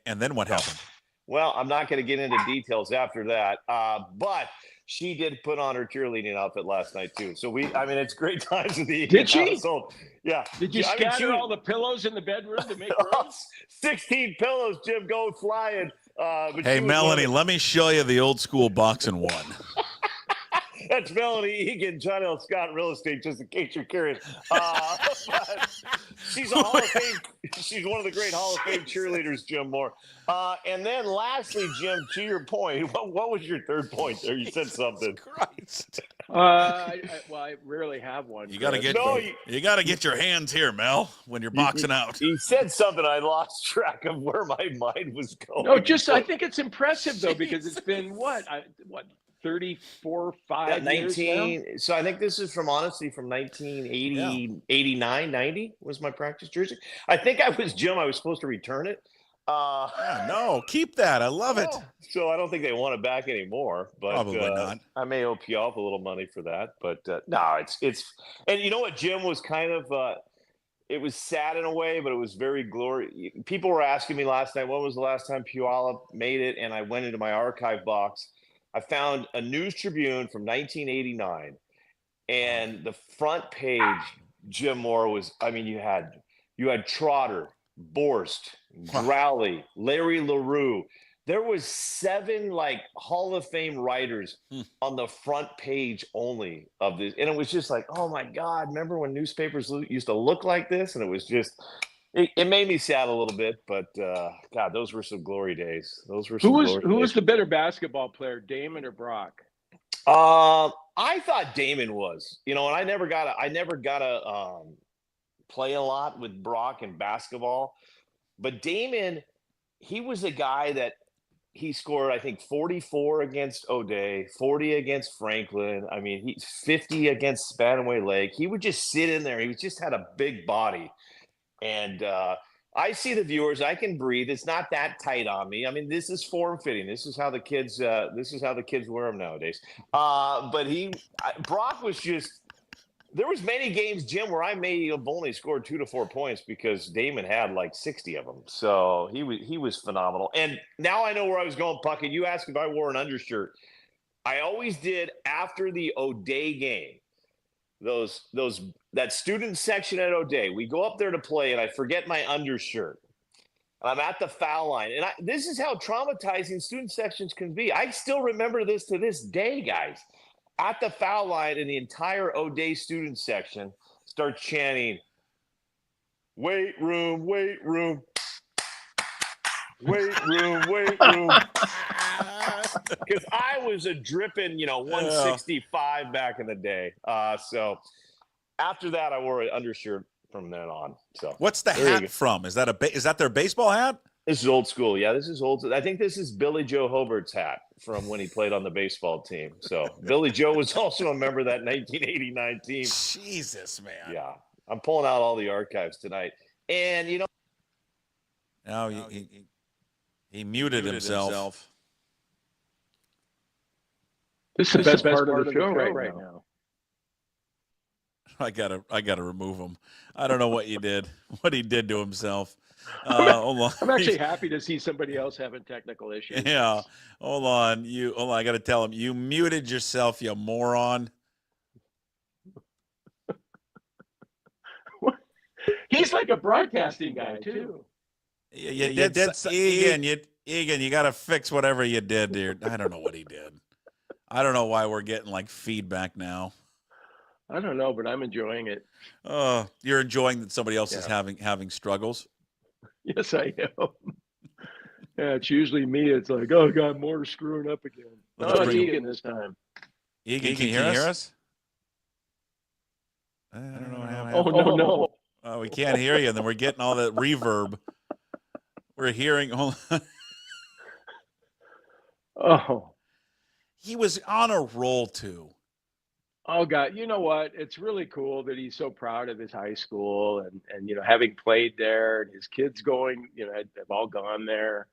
and then what happened? Well, I'm not going to get into details after that, but she did put on her cheerleading outfit last night too. So it's great times with the Did she? household. Yeah. Did you scatter all the pillows in the bedroom to make room? 16 pillows, Jim, go flying. Hey, Melanie, let me show you the old school boxing one. That's Melanie Egan, John L. Scott Real Estate, just in case you're curious. She's a Hall of Fame. She's one of the great Hall of Fame cheerleaders, Jim Moore. And then lastly, Jim, to your point, what was your third point there? You said something. Christ. I rarely have one. You got to get your hands here, Mel, when you're boxing out. He said something. I lost track of where my mind was going. No, I think it's impressive though, because it's been what 34, 5 years now? So I think this is from 1980, 89, 90 was my practice jersey. I think I was supposed to return it. No, keep that. I love it. So I don't think they want it back anymore. But probably not. I may owe Puyallup a little money for that. But no, it's and you know what, Jim, was kind of it was sad in a way, but it was very glorious. People were asking me last night, when was the last time Puyallup made it? And I went into my archive box. I found a News Tribune from 1989, and the front page, Jim Moore, was, you had Trotter, Borst, Growley, Larry LaRue. There was 7 Hall of Fame writers on the front page only of this. And it was just like, oh my God, remember when newspapers used to look like this? And it was just, it made me sad a little bit, but God, those were some glory days. Who was the better basketball player, Damon or Brock? I thought Damon was, and I never got to play a lot with Brock in basketball, but Damon, he was a guy that he scored, I think, 44 against O'Day, 40 against Franklin. He's 50 against Spanaway Lake. He would just sit in there. He just had a big body. And I see the viewers. I can breathe. It's not that tight on me. This is form fitting. This is how the kids. Wear them nowadays. But Brock was just. There was many games, Jim, where I may have only scored 2 to 4 points because Damon had 60 of them. So he was phenomenal. And now I know where I was going, Puckett. You asked if I wore an undershirt. I always did after the O'Day game. That student section at O'Day, we go up there to play, and I forget my undershirt. and I'm at the foul line. And this is how traumatizing student sections can be. I still remember this to this day, guys. At the foul line, and the entire O'Day student section starts chanting, weight room, weight room, weight room, weight room. Because I was a dripping, 165 back in the day. So after that, I wore an undershirt from then on. So what's the hat from? Is that their baseball hat? This is old school. Yeah, this is old. I think this is Billy Joe Hobart's hat from when he played on the baseball team. So Billy Joe was also a member of that 1989 team. Jesus, man. Yeah. I'm pulling out all the archives tonight. And, No, he muted himself. This is the best part of the show right now. I gotta remove him. I don't know what he did to himself. I'm actually happy to see somebody else having technical issues. Yeah. Hold on. I gotta tell him, you muted yourself, you moron. He's like a broadcasting guy too. Egan, you gotta fix whatever you did, dude. I don't know what he did. I don't know why we're getting like feedback now. I don't know, but I'm enjoying it. You're enjoying that somebody else is having struggles? Yes, I am. Yeah, it's usually me. It's like, oh, God, more screwing up again. It's Egan this time. Egan, can you hear us? I don't know what happened. Oh, no. Oh, we can't hear you, and then we're getting all that reverb. We're hearing. Oh. He was on a roll, too. Oh, God. You know what? It's really cool that he's so proud of his high school and having played there, and his kids going, have all gone there.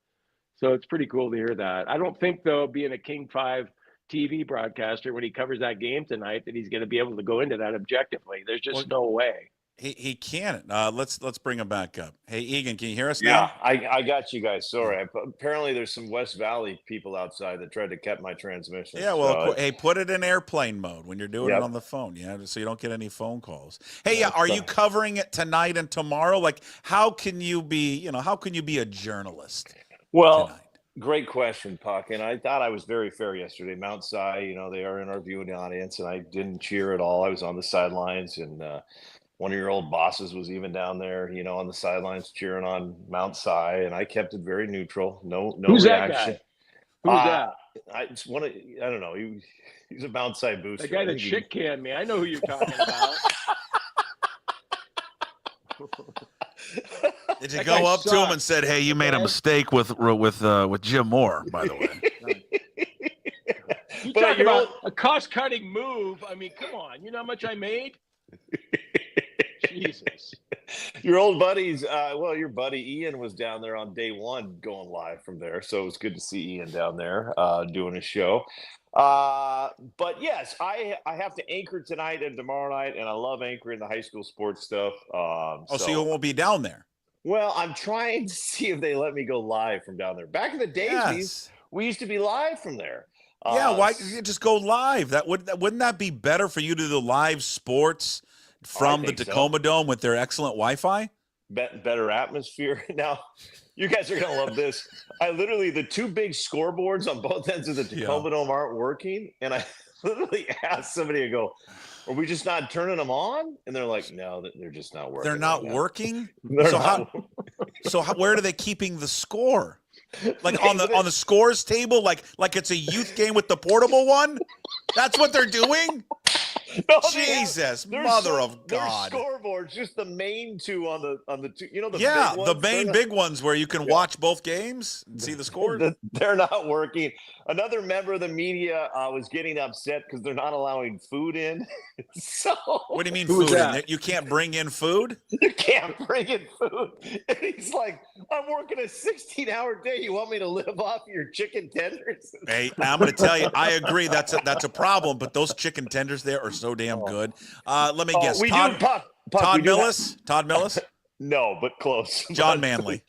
So it's pretty cool to hear that. I don't think, though, being a King 5 TV broadcaster, when he covers that game tonight, that he's going to be able to go into that objectively. There's just no way. He can't. Let's bring him back up. Hey, Egan, can you hear us now? Yeah, I got you guys. Sorry. Apparently, there's some West Valley people outside that tried to cut my transmission. Yeah, well, hey, put it in airplane mode when you're doing it on the phone, so you don't get any phone calls. Hey, are you covering it tonight and tomorrow? Like, how can you be a journalist? Well, tonight? Great question, Puck. And I thought I was very fair yesterday. Mount Si, they are in our viewing audience, and I didn't cheer at all. I was on the sidelines, and one of your old bosses was even down there, on the sidelines cheering on Mount Si, and I kept it very neutral. No Who's reaction. That guy? It's one of, I don't know. He's a Mount Si booster. The guy that shit canned me. I know who you're talking about. Did you go up to him and said, "Hey, you made a mistake with Jim Moore, by the way"? You talk about a cost-cutting move. I mean, come on. You know how much I made? Jesus. Your old buddies, your buddy Ian was down there on day one going live from there. So it was good to see Ian down there doing a show. But yes, I have to anchor tonight and tomorrow night, and I love anchoring the high school sports stuff. So you won't be down there? Well, I'm trying to see if they let me go live from down there. Back in the days, we used to be live from there. Why did you just go live? Wouldn't that be better for you to do the live sports from the Tacoma Dome with their excellent Wi-Fi? Better atmosphere. Now, you guys are going to love this. The two big scoreboards on both ends of the Tacoma Dome aren't working. And I literally asked somebody to go, are we just not turning them on? And they're like, no, they're just not working. They're not working? So where are they keeping the score? Like on the scores table, like it's a youth game with the portable one? That's what they're doing? No, Jesus, mother of God! Their scoreboards, just the main two on the two. The main big ones where you can watch both games and see the score. They're not working. Another member of the media was getting upset because they're not allowing food in. So what do you mean food in? You can't bring in food? You can't bring in food. And he's like, I'm working a 16-hour day. You want me to live off your chicken tenders? Hey, I'm going to tell you, I agree. That's a problem. But those chicken tenders there are so damn good. Let me guess. Todd Millis? Todd Millis? No, but close. John Manley.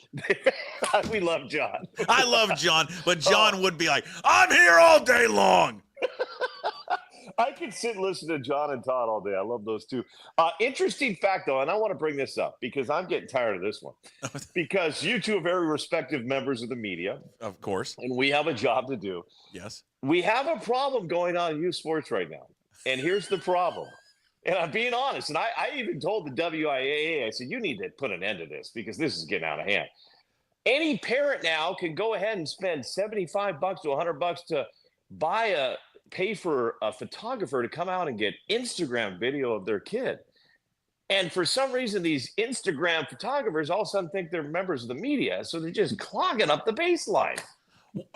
We love John. I love John, but John would be like, I'm here all day long. I could sit and listen to John and Todd all day. I love those two. Interesting fact, though, and I want to bring this up because I'm getting tired of this one. Because you two are very respective members of the media. Of course. And we have a job to do. Yes. We have a problem going on in youth sports right now. And here's the problem. And I'm being honest. And I even told the WIAA, I said, you need to put an end to this because this is getting out of hand. Any parent now can go ahead and spend $75 to $100 to pay for a photographer to come out and get Instagram video of their kid. And for some reason, these Instagram photographers all of a sudden think they're members of the media. So they're just clogging up the baseline.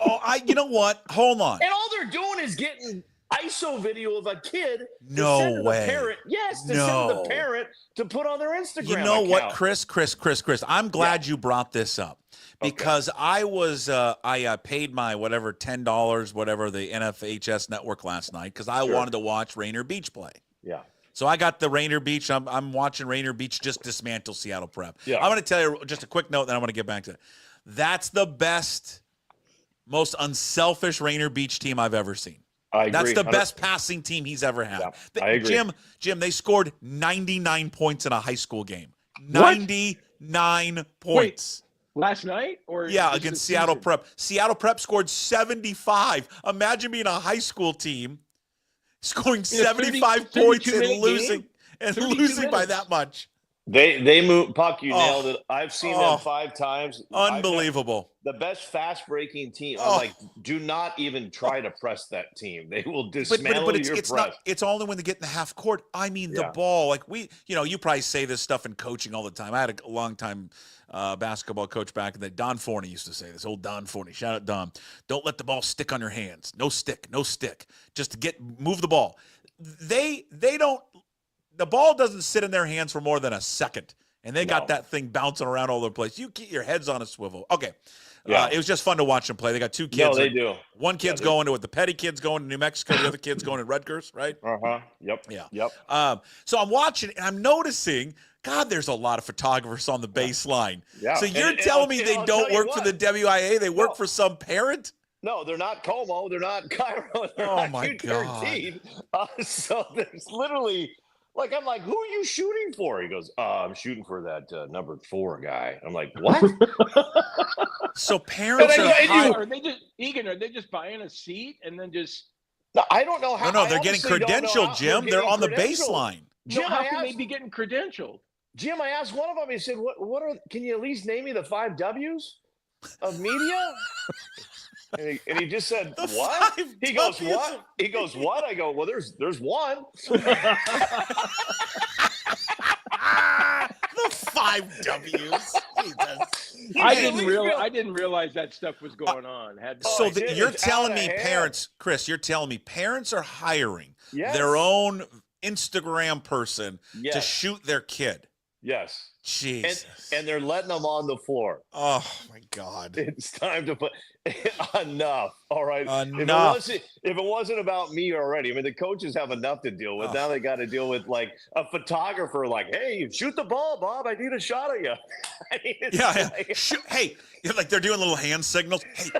Oh, you know what? Hold on. And all they're doing is getting ISO video of a kid. No to send to way. The parent, yes, to send to the parent to put on their Instagram. You know account. what, Chris? I'm glad you brought this up because I was I paid my whatever $10, whatever the NFHS network last night because I wanted to watch Rainier Beach play. Yeah. So I got the Rainier Beach. I'm watching Rainier Beach just dismantle Seattle Prep. Yeah. I'm going to tell you just a quick note, then I'm going to get back to it. That's the best, most unselfish Rainier Beach team I've ever seen. I agree. That's the best passing team he's ever had. Yeah, I agree. Jim, they scored 99 points in a high school game. 99 points. Wait, last night? Or against Seattle Prep. Seattle Prep scored 75. Imagine being a high school team scoring 75 points and losing by that much. They move. Puck, you nailed it. I've seen them 5 times. Unbelievable. The best fast-breaking team. I'm like, do not even try to press that team. They will dismantle your press. It's only when they get in the half court. I mean, the ball. Like you probably say this stuff in coaching all the time. I had a long-time basketball coach back in the Don Forney used to say this. Old Don Forney. Shout out Don. Don't let the ball stick on your hands. No stick. Just move the ball. They don't. The ball doesn't sit in their hands for more than a second, and they got that thing bouncing around all over the place. You keep your heads on a swivel. Okay. It was just fun to watch them play. They got 2 kids. No, they do. One kid's going to it. The Petty kid's going to New Mexico. The other kid's going to Rutgers, right? Yep. Yeah. Yep. So I'm watching, and I'm noticing, God, there's a lot of photographers on the baseline. Yeah. So you're telling me they don't work for the WIA? They work for some parent? No, they're not Como. They're not Cairo. They're Oh, not my U13. So there's literally – like, I'm like, who are you shooting for? He goes, I'm shooting for that number 4 guy. I'm like, what? So parents are they just buying a seat and then just? No, I don't know how. No, they're getting credentialed, Jim. They're on the baseline. Jim, how can they be getting credentialed? Jim, I asked one of them. He said, "What are? Can you at least name me the 5 W's of media?" And he just said, "What?" He goes, "What?" He goes, "What?" I go, "Well, there's one." The 5 W's. I didn't realize that stuff was going on. You're telling me parents, Chris, you're telling me parents are hiring their own Instagram person to shoot their kid. Yes. Jesus. And they're letting them on the floor. Oh, my God. It's time to put enough. All right. Enough. If it wasn't about me already, I mean, the coaches have enough to deal with. Now they got to deal with like a photographer, like, hey, shoot the ball, Bob. I need a shot of you. I mean, hey, like they're doing little hand signals. Hey,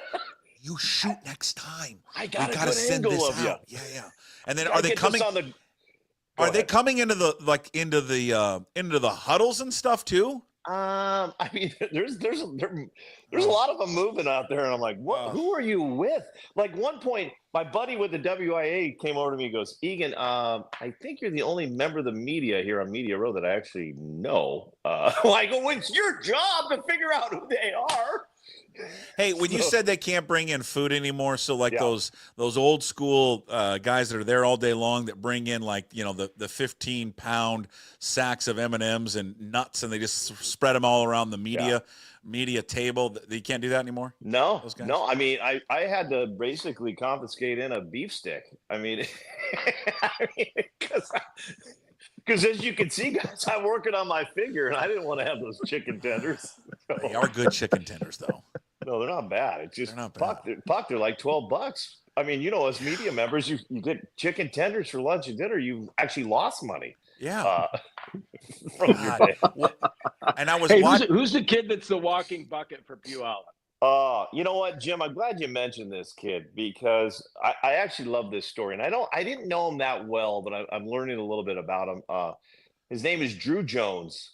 you shoot next time. I got a good angle of you. Yeah. And then are they coming? Are they coming into the huddles and stuff too? I mean, there's a lot of them moving out there, and I'm like, what? Who are you with? Like one point, my buddy with the WIA came over to me and goes, Egan, I think you're the only member of the media here on Media Row that I actually know. Like, well, it's your job to figure out who they are. Hey, when you said they can't bring in food anymore, so like those old school guys that are there all day long that bring in like, you know, the 15-pound sacks of M&Ms and nuts, and they just spread them all around the media table. You can't do that anymore? No. I mean, I had to basically confiscate in a beef stick. I mean, because as you can see, guys, I'm working on my figure, and I didn't want to have those chicken tenders. They are good chicken tenders, though. No, they're not bad. It's just Puck, they're like $12. I mean, you know, as media members, you get chicken tenders for lunch and dinner. You've actually lost money. Yeah. From your day. And I was watching. Who's the kid that's the walking bucket for Puyallup? You know what, Jim? I'm glad you mentioned this kid because I actually love this story, and I didn't know him that well, but I'm learning a little bit about him. His name is Drew Jones,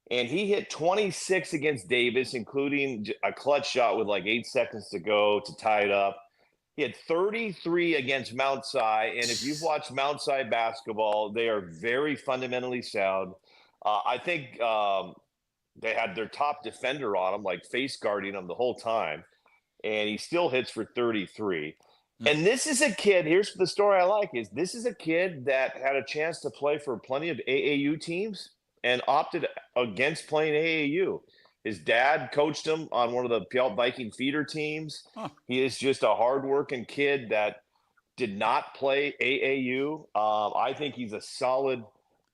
and he hit 26 against Davis, including a clutch shot with like 8 seconds to go to tie it up. He had 33 against Mount Si, and if you've watched Mount Si basketball, they are very fundamentally sound. I think they had their top defender on him, like face guarding him the whole time, and he still hits for 33. And this is a kid, here's the story I like, is this is a kid that had a chance to play for plenty of AAU teams and opted against playing AAU. His dad coached him on one of the Puyallup Viking feeder teams. He is just a hardworking kid that did not play AAU. I think he's a solid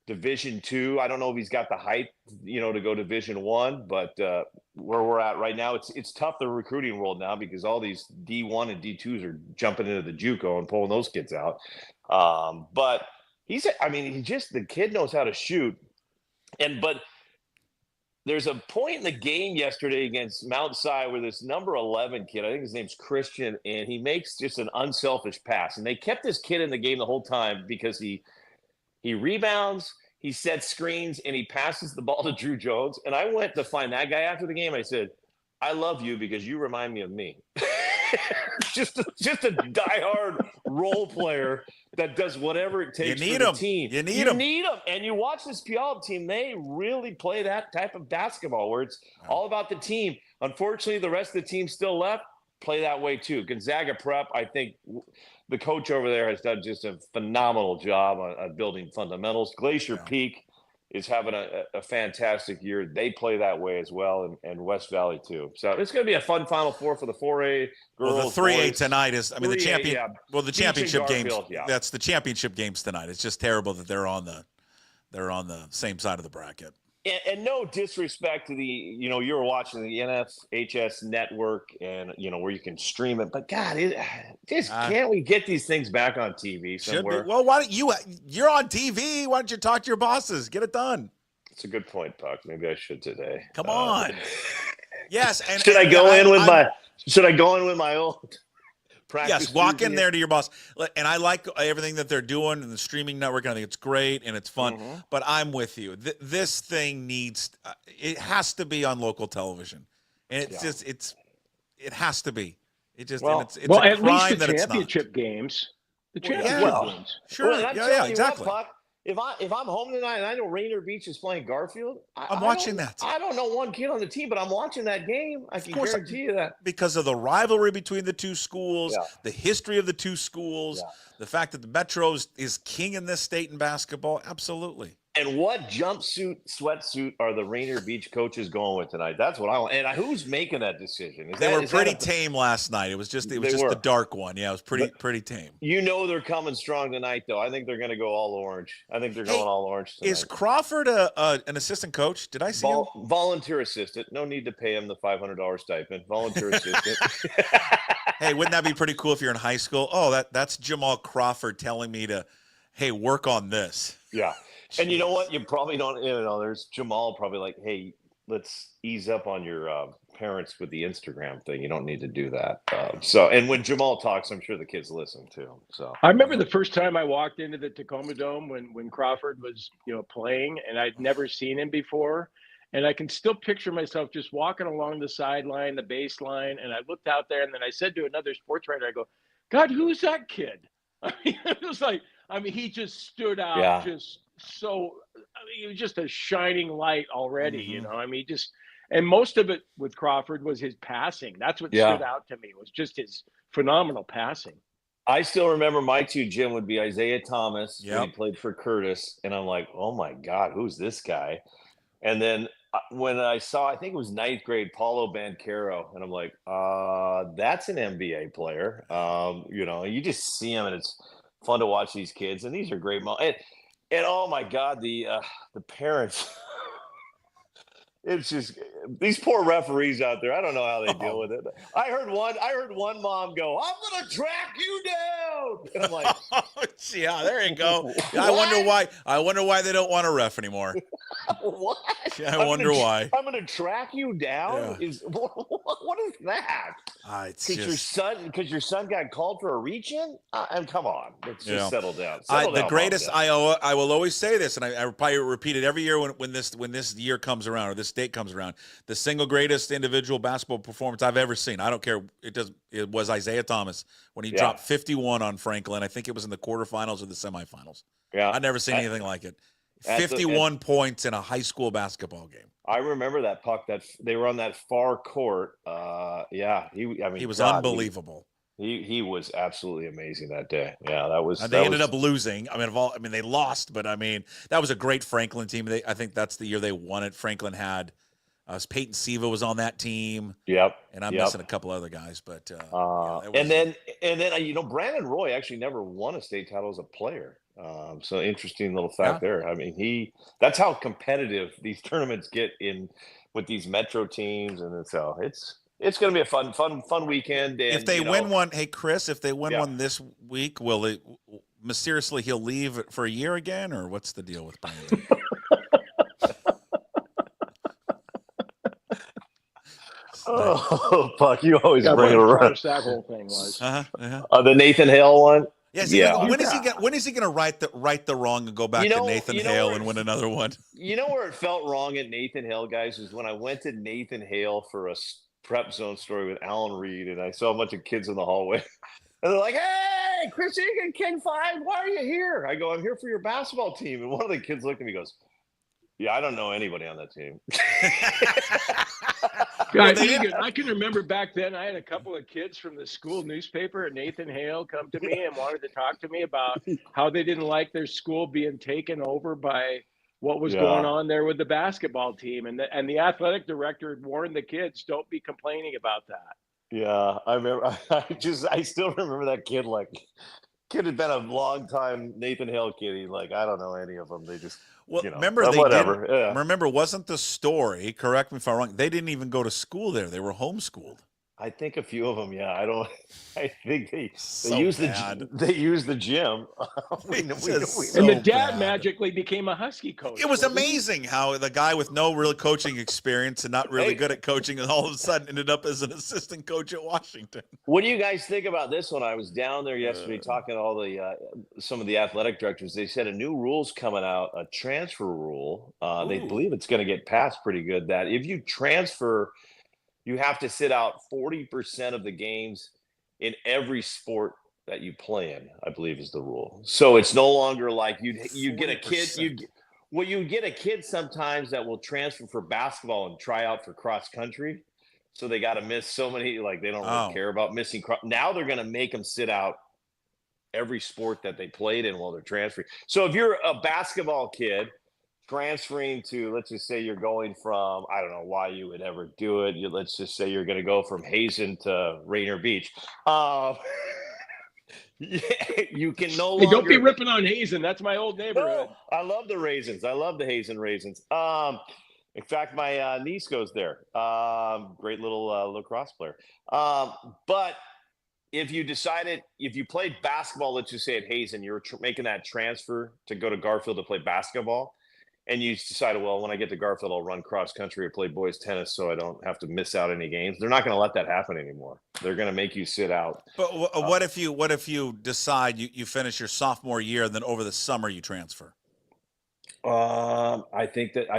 Division II. I don't know if he's got the height, to go Division I, but where we're at right now, it's tough, the recruiting world now, because all these D1 and D2s are jumping into the JUCO and pulling those kids out. But the kid knows how to shoot. But there's a point in the game yesterday against Mount Si where this number 11 kid, I think his name's Christian, and he makes just an unselfish pass. And they kept this kid in the game the whole time because he rebounds, he sets screens, and he passes the ball to Drew Jones. And I went to find that guy after the game. I said, I love you because you remind me of me. just a diehard role player that does whatever it takes for the team. You need him. And you watch this Puyallup team, they really play that type of basketball where it's all about the team. Unfortunately, the rest of the team still left play that way too. Gonzaga Prep, I think the coach over there has done just a phenomenal job on building fundamentals. Glacier Peak is having a fantastic year. They play that way as well, and West Valley too. So it's going to be a fun Final Four for the 4A girls. Well, the 3A tonight is, the champion. Yeah. Well, the championship games. Yeah. That's the championship games tonight. It's just terrible that they're on the same side of the bracket. And no disrespect to you were watching the NFHS network and, where you can stream it. But, God, can't we get these things back on TV somewhere? Well, why don't you're on TV. Why don't you talk to your bosses? Get it done. It's a good point, Puck. Maybe I should today. Come on. Yes. And should I go in with my old practice? Yes, walk in there to your boss. And I like everything that they're doing in the streaming network. And I think it's great and it's fun. Mm-hmm. But I'm with you. This thing needs it has to be on local television. And it's it has to be. It just it's well, a at least crime the that championship games. The championship games. Sure. Well, Exactly. What, Puck, if I'm home tonight and I know Rainier Beach is playing Garfield, I'm watching that. I don't know one kid on the team, but I'm watching that game. I can guarantee you that. Because of the rivalry between the two schools, the history of the two schools, the fact that the Metro is king in this state in basketball, absolutely. And what sweatsuit are the Rainier Beach coaches going with tonight? That's what I want. And who's making that decision? They were pretty tame last night. It was just the dark one. Yeah, it was pretty tame. They're coming strong tonight, though. I think they're going to go all orange. I think they're going all orange tonight. Is Crawford an assistant coach? Did I see him? Volunteer assistant. No need to pay him the $500 stipend. Volunteer assistant. Hey, wouldn't that be pretty cool if you're in high school? Oh, that's Jamal Crawford telling me to, hey, work on this. Yeah. And you know what? You probably don't, there's Jamal probably like, hey, let's ease up on your parents with the Instagram thing. You don't need to do that. And when Jamal talks, I'm sure the kids listen too. So I remember the first time I walked into the Tacoma Dome when Crawford was, playing, and I'd never seen him before. And I can still picture myself just walking along the sideline, the baseline. And I looked out there, and then I said to another sports writer, I go, God, who's that kid? It was like, he just stood out he was just a shining light already, and most of it with Crawford was his passing. That's what stood out to me, was just his phenomenal passing. I still remember my two, Jim, would be Isaiah Thomas when he played for Curtis. And I'm like, oh my God, who's this guy? And then when I saw, I think it was ninth grade, Paulo Banchero, and I'm like, that's an NBA player. You just see him and it's fun to watch these kids, and these are great moments. And oh my God, the parents. It's just these poor referees out there. I don't know how they deal with it. I heard one mom go, "I'm gonna track you down," and I'm like, yeah, there you go. I wonder why they don't want to ref anymore. What? I wonder why. I'm gonna track you down. Yeah. What is that? Because your son got called for a reach-in. And come on, let's just settle down. I will always say this, and I probably repeat it every year when this year comes around or this date comes around. The single greatest individual basketball performance I've ever seen. I don't care. It was Isaiah Thomas when he dropped 51 on Franklin. I think it was in the quarterfinals or the semifinals. Yeah, I've never seen anything like it. 51 points in a high school basketball game. I remember that puck that they were on that far court. He was unbelievable. He was absolutely amazing that day. Yeah, that was. They ended up losing. They lost, but that was a great Franklin team. I think that's the year they won it. Franklin had Peyton Siva was on that team. Yep. And I'm missing a couple other guys, but and then Brandon Roy actually never won a state title as a player. So interesting little fact there. That's how competitive these tournaments get with these metro teams, and so it's going to be a fun weekend. And, if they win one, hey Chris, if they win one this week, will it mysteriously he'll leave for a year again, or what's the deal with Brandon? Oh, Puck, you always bring it around. That whole thing was the Nathan Hale one. When is he going to right the wrong and go back to Nathan Hale and win another one? You know where it felt wrong at Nathan Hale, guys, is when I went to Nathan Hale for a prep zone story with Alan Reed, and I saw a bunch of kids in the hallway, and they're like, "Hey, Chris Egan, King 5, why are you here?" I go, "I'm here for your basketball team." And one of the kids looked at me and goes, "Yeah, I don't know anybody on that team." I can remember back then I had a couple of kids from the school newspaper at Nathan Hale come to me and wanted to talk to me about how they didn't like their school being taken over by what was going on there with the basketball team. And the athletic director had warned the kids, don't be complaining about that. Yeah, I remember. I still remember that kid. Kid had been a long time Nathan Hale kid. He's like, I don't know any of them. They just remember, wasn't the story, correct me if I'm wrong, they didn't even go to school there. They were homeschooled. I think a few of them, I think they used the gym. And the dad magically became a Husky coach. It was amazing how the guy with no real coaching experience and not really good at coaching and all of a sudden ended up as an assistant coach at Washington. What do you guys think about this one? I was down there yesterday talking to all the some of the athletic directors. They said a new rule's coming out, a transfer rule. They believe it's going to get passed pretty good, that if you transfer, you have to sit out 40% of the games in every sport that you play in, I believe is the rule. So it's no longer like you get a kid. You get a kid sometimes that will transfer for basketball and try out for cross country. So they got to miss so many, they don't really care about missing. Now they're going to make them sit out every sport that they played in while they're transferring. So if you're a basketball kid transferring to, let's just say you're going from, I don't know why you would ever do it. Let's just say you're going to go from Hazen to Rainier Beach. You can no longer. Hey, don't be ripping on Hazen. That's my old neighborhood. No, I love the Raisins. I love the Hazen Raisins. In fact, my niece goes there. Great little lacrosse player. But if you played basketball, let's just say at Hazen, you're making that transfer to go to Garfield to play basketball. And you decided, well, when I get to Garfield, I'll run cross country or play boys tennis so I don't have to miss out any games. They're not going to let that happen anymore. They're going to make you sit out. But what if you decide you finish your sophomore year and then over the summer you transfer? I think it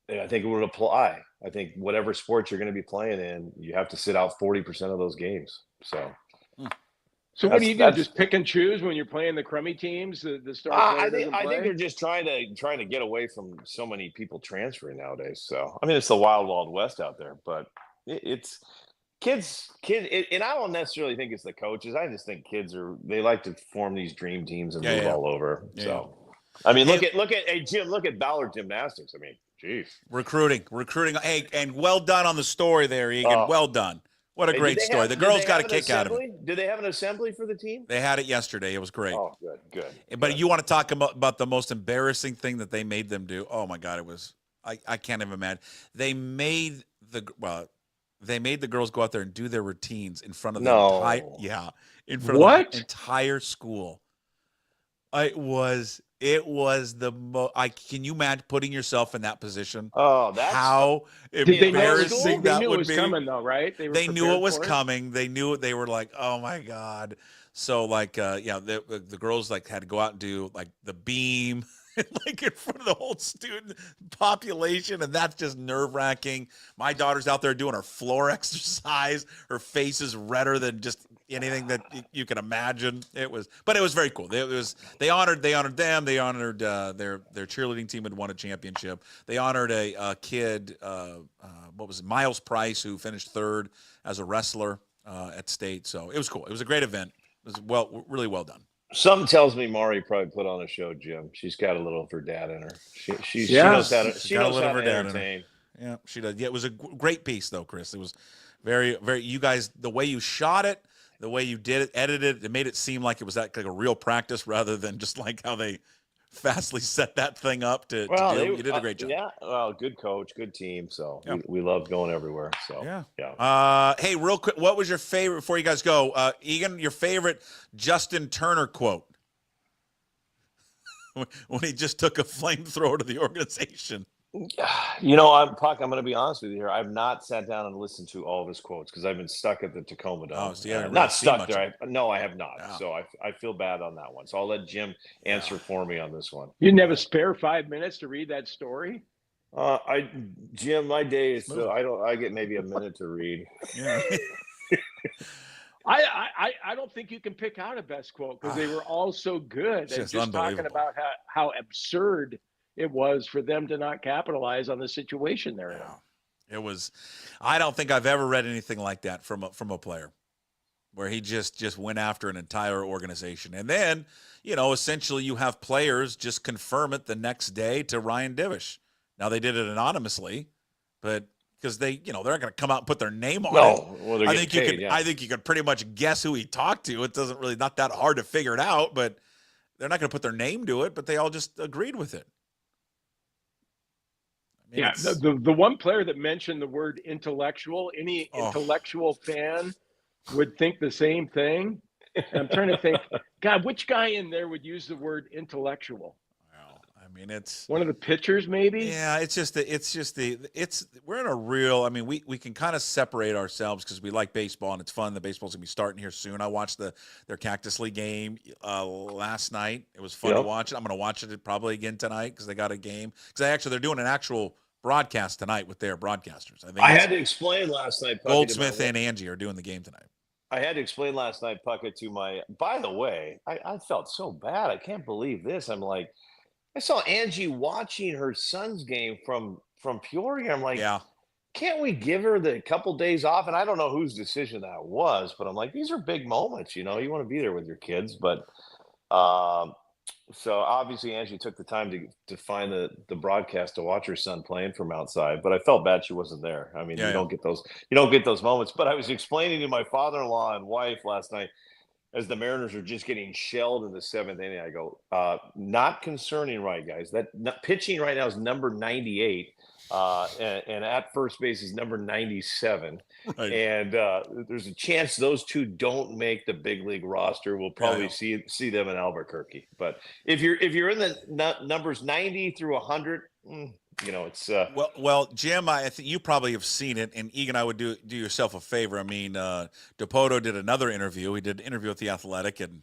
would apply. I think whatever sport you're going to be playing in, you have to sit out 40% of those games. So what do you do? Just pick and choose when you're playing the crummy teams? The star I think they're just trying to get away from so many people transferring nowadays. So it's the wild, wild west out there. But it's kids, and I don't necessarily think it's the coaches. I just think kids they like to form these dream teams and move all over. Yeah. So look at Jim. Look at Ballard Gymnastics. Geez, recruiting. Hey, and well done on the story there, Egan. Well done. What a great story. The girls got a kick out of it. Did they have an assembly for the team? They had it yesterday. It was great. Oh, good. But you want to talk about the most embarrassing thing that they made them do? Oh, my God. It was I can't even imagine. They made the girls go out there and do their routines in front of the entire school. It was the most. Can you imagine putting yourself in that position? Oh, that's how embarrassing that knew would it was be. coming, though, right? They knew it was coming. They knew it. They were like, "Oh my god!" So the girls like had to go out and do like the beam, like in front of the whole student population, and that's just nerve-wracking. My daughter's out there doing her floor exercise. Her face is redder than just anything that you can imagine. But it was very cool. They honored them. They honored their cheerleading team had won a championship. They honored a kid, what was it, Miles Price, who finished third as a wrestler at state. So it was cool. It was a great event. It was really well done. Something tells me Maury probably put on a show, Jim. She's got a little of her dad in her. She knows how to entertain. Yeah, she does. Yeah, it was a great piece, though, Chris. It was very, very. You guys, the way you shot it, the way you did it, edited it, it made it seem like it was like a real practice rather than just like how they fastly set that thing up to do. You did a great job. Yeah, well, good coach, good team. So we love going everywhere. So yeah. Hey, real quick, what was your favorite before you guys go? Egan, your favorite Justin Turner quote when he just took a flamethrower to the organization? You know, I'm going to be honest with you here. I've not sat down and listened to all of his quotes because I've been stuck at the Tacoma Dome. Oh, so yeah, not stuck there. I have not. Yeah. So I feel bad on that one. So I'll let Jim answer for me on this one. You didn't have a spare 5 minutes to read that story? Jim, my day is so I get maybe a minute to read. Yeah. I don't think you can pick out a best quote because they were all so good. And just talking about how absurd it was for them to not capitalize on the situation they're in. It was. I don't think I've ever read anything like that from a player, where he just went after an entire organization, and then essentially you have players just confirm it the next day to Ryan Divish. Now they did it anonymously, but because they're not going to come out and put their name on it. Well, they're getting paid, I think you could pretty much guess who he talked to. It doesn't really not that hard to figure it out, but they're not going to put their name to it. But they all just agreed with it. Yeah, the one player that mentioned the word intellectual, any intellectual fan would think the same thing. And I'm trying to think, God, which guy in there would use the word intellectual? Well, I mean, it's one of the pitchers, maybe. Yeah, we're in a real. I mean, we can kind of separate ourselves because we like baseball and it's fun. The baseball's gonna be starting here soon. I watched their Cactus League game last night. It was fun to watch it. I'm gonna watch it probably again tonight because they got a game. Because they're doing an actual broadcast tonight with their broadcasters. I had to explain last night. Goldsmith and Angie are doing the game tonight. I had to explain last night, Puckett, to my. By the way, I felt so bad. I can't believe this. I'm like, I saw Angie watching her son's game from Peoria. I'm like, can't we give her the couple days off? And I don't know whose decision that was, but I'm like, these are big moments. You want to be there with your kids, but. So obviously Angie took the time to find the broadcast to watch her son playing from outside, but I felt bad she wasn't there. I mean, you don't get those moments. But I was explaining to my father-in-law and wife last night as the Mariners are just getting shelled in the 7th inning. I go, not concerning, right, guys? That pitching right now is number 98, and at first base is number 97. Right. And there's a chance those two don't make the big league roster. We'll probably see them in Albuquerque. But if you're in the numbers 90 through 100, it's well, Jim, I think you probably have seen it, and Egan, I would do yourself a favor. I mean, Dipoto did another interview. He did an interview with The Athletic, and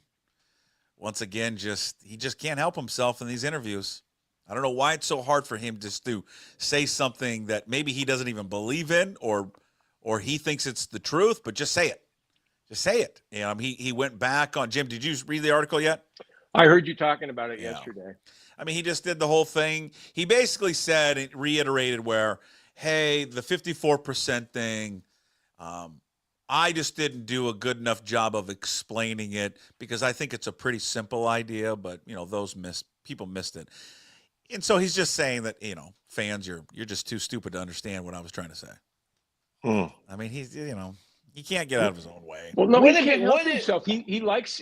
once again, he just can't help himself in these interviews. I don't know why it's so hard for him just to say something that maybe he doesn't even believe in, or he thinks it's the truth, but just say it. Just say it. He went back on Jim. Did you read the article yet? I heard you talking about it yesterday. I mean, he just did the whole thing. He basically said, it reiterated where, hey, the 54% thing, I just didn't do a good enough job of explaining it because I think it's a pretty simple idea, but people missed it. And so he's just saying that, fans, you're just too stupid to understand what I was trying to say. I mean, he can't get out of his own way. Well, no, he can't help himself. He likes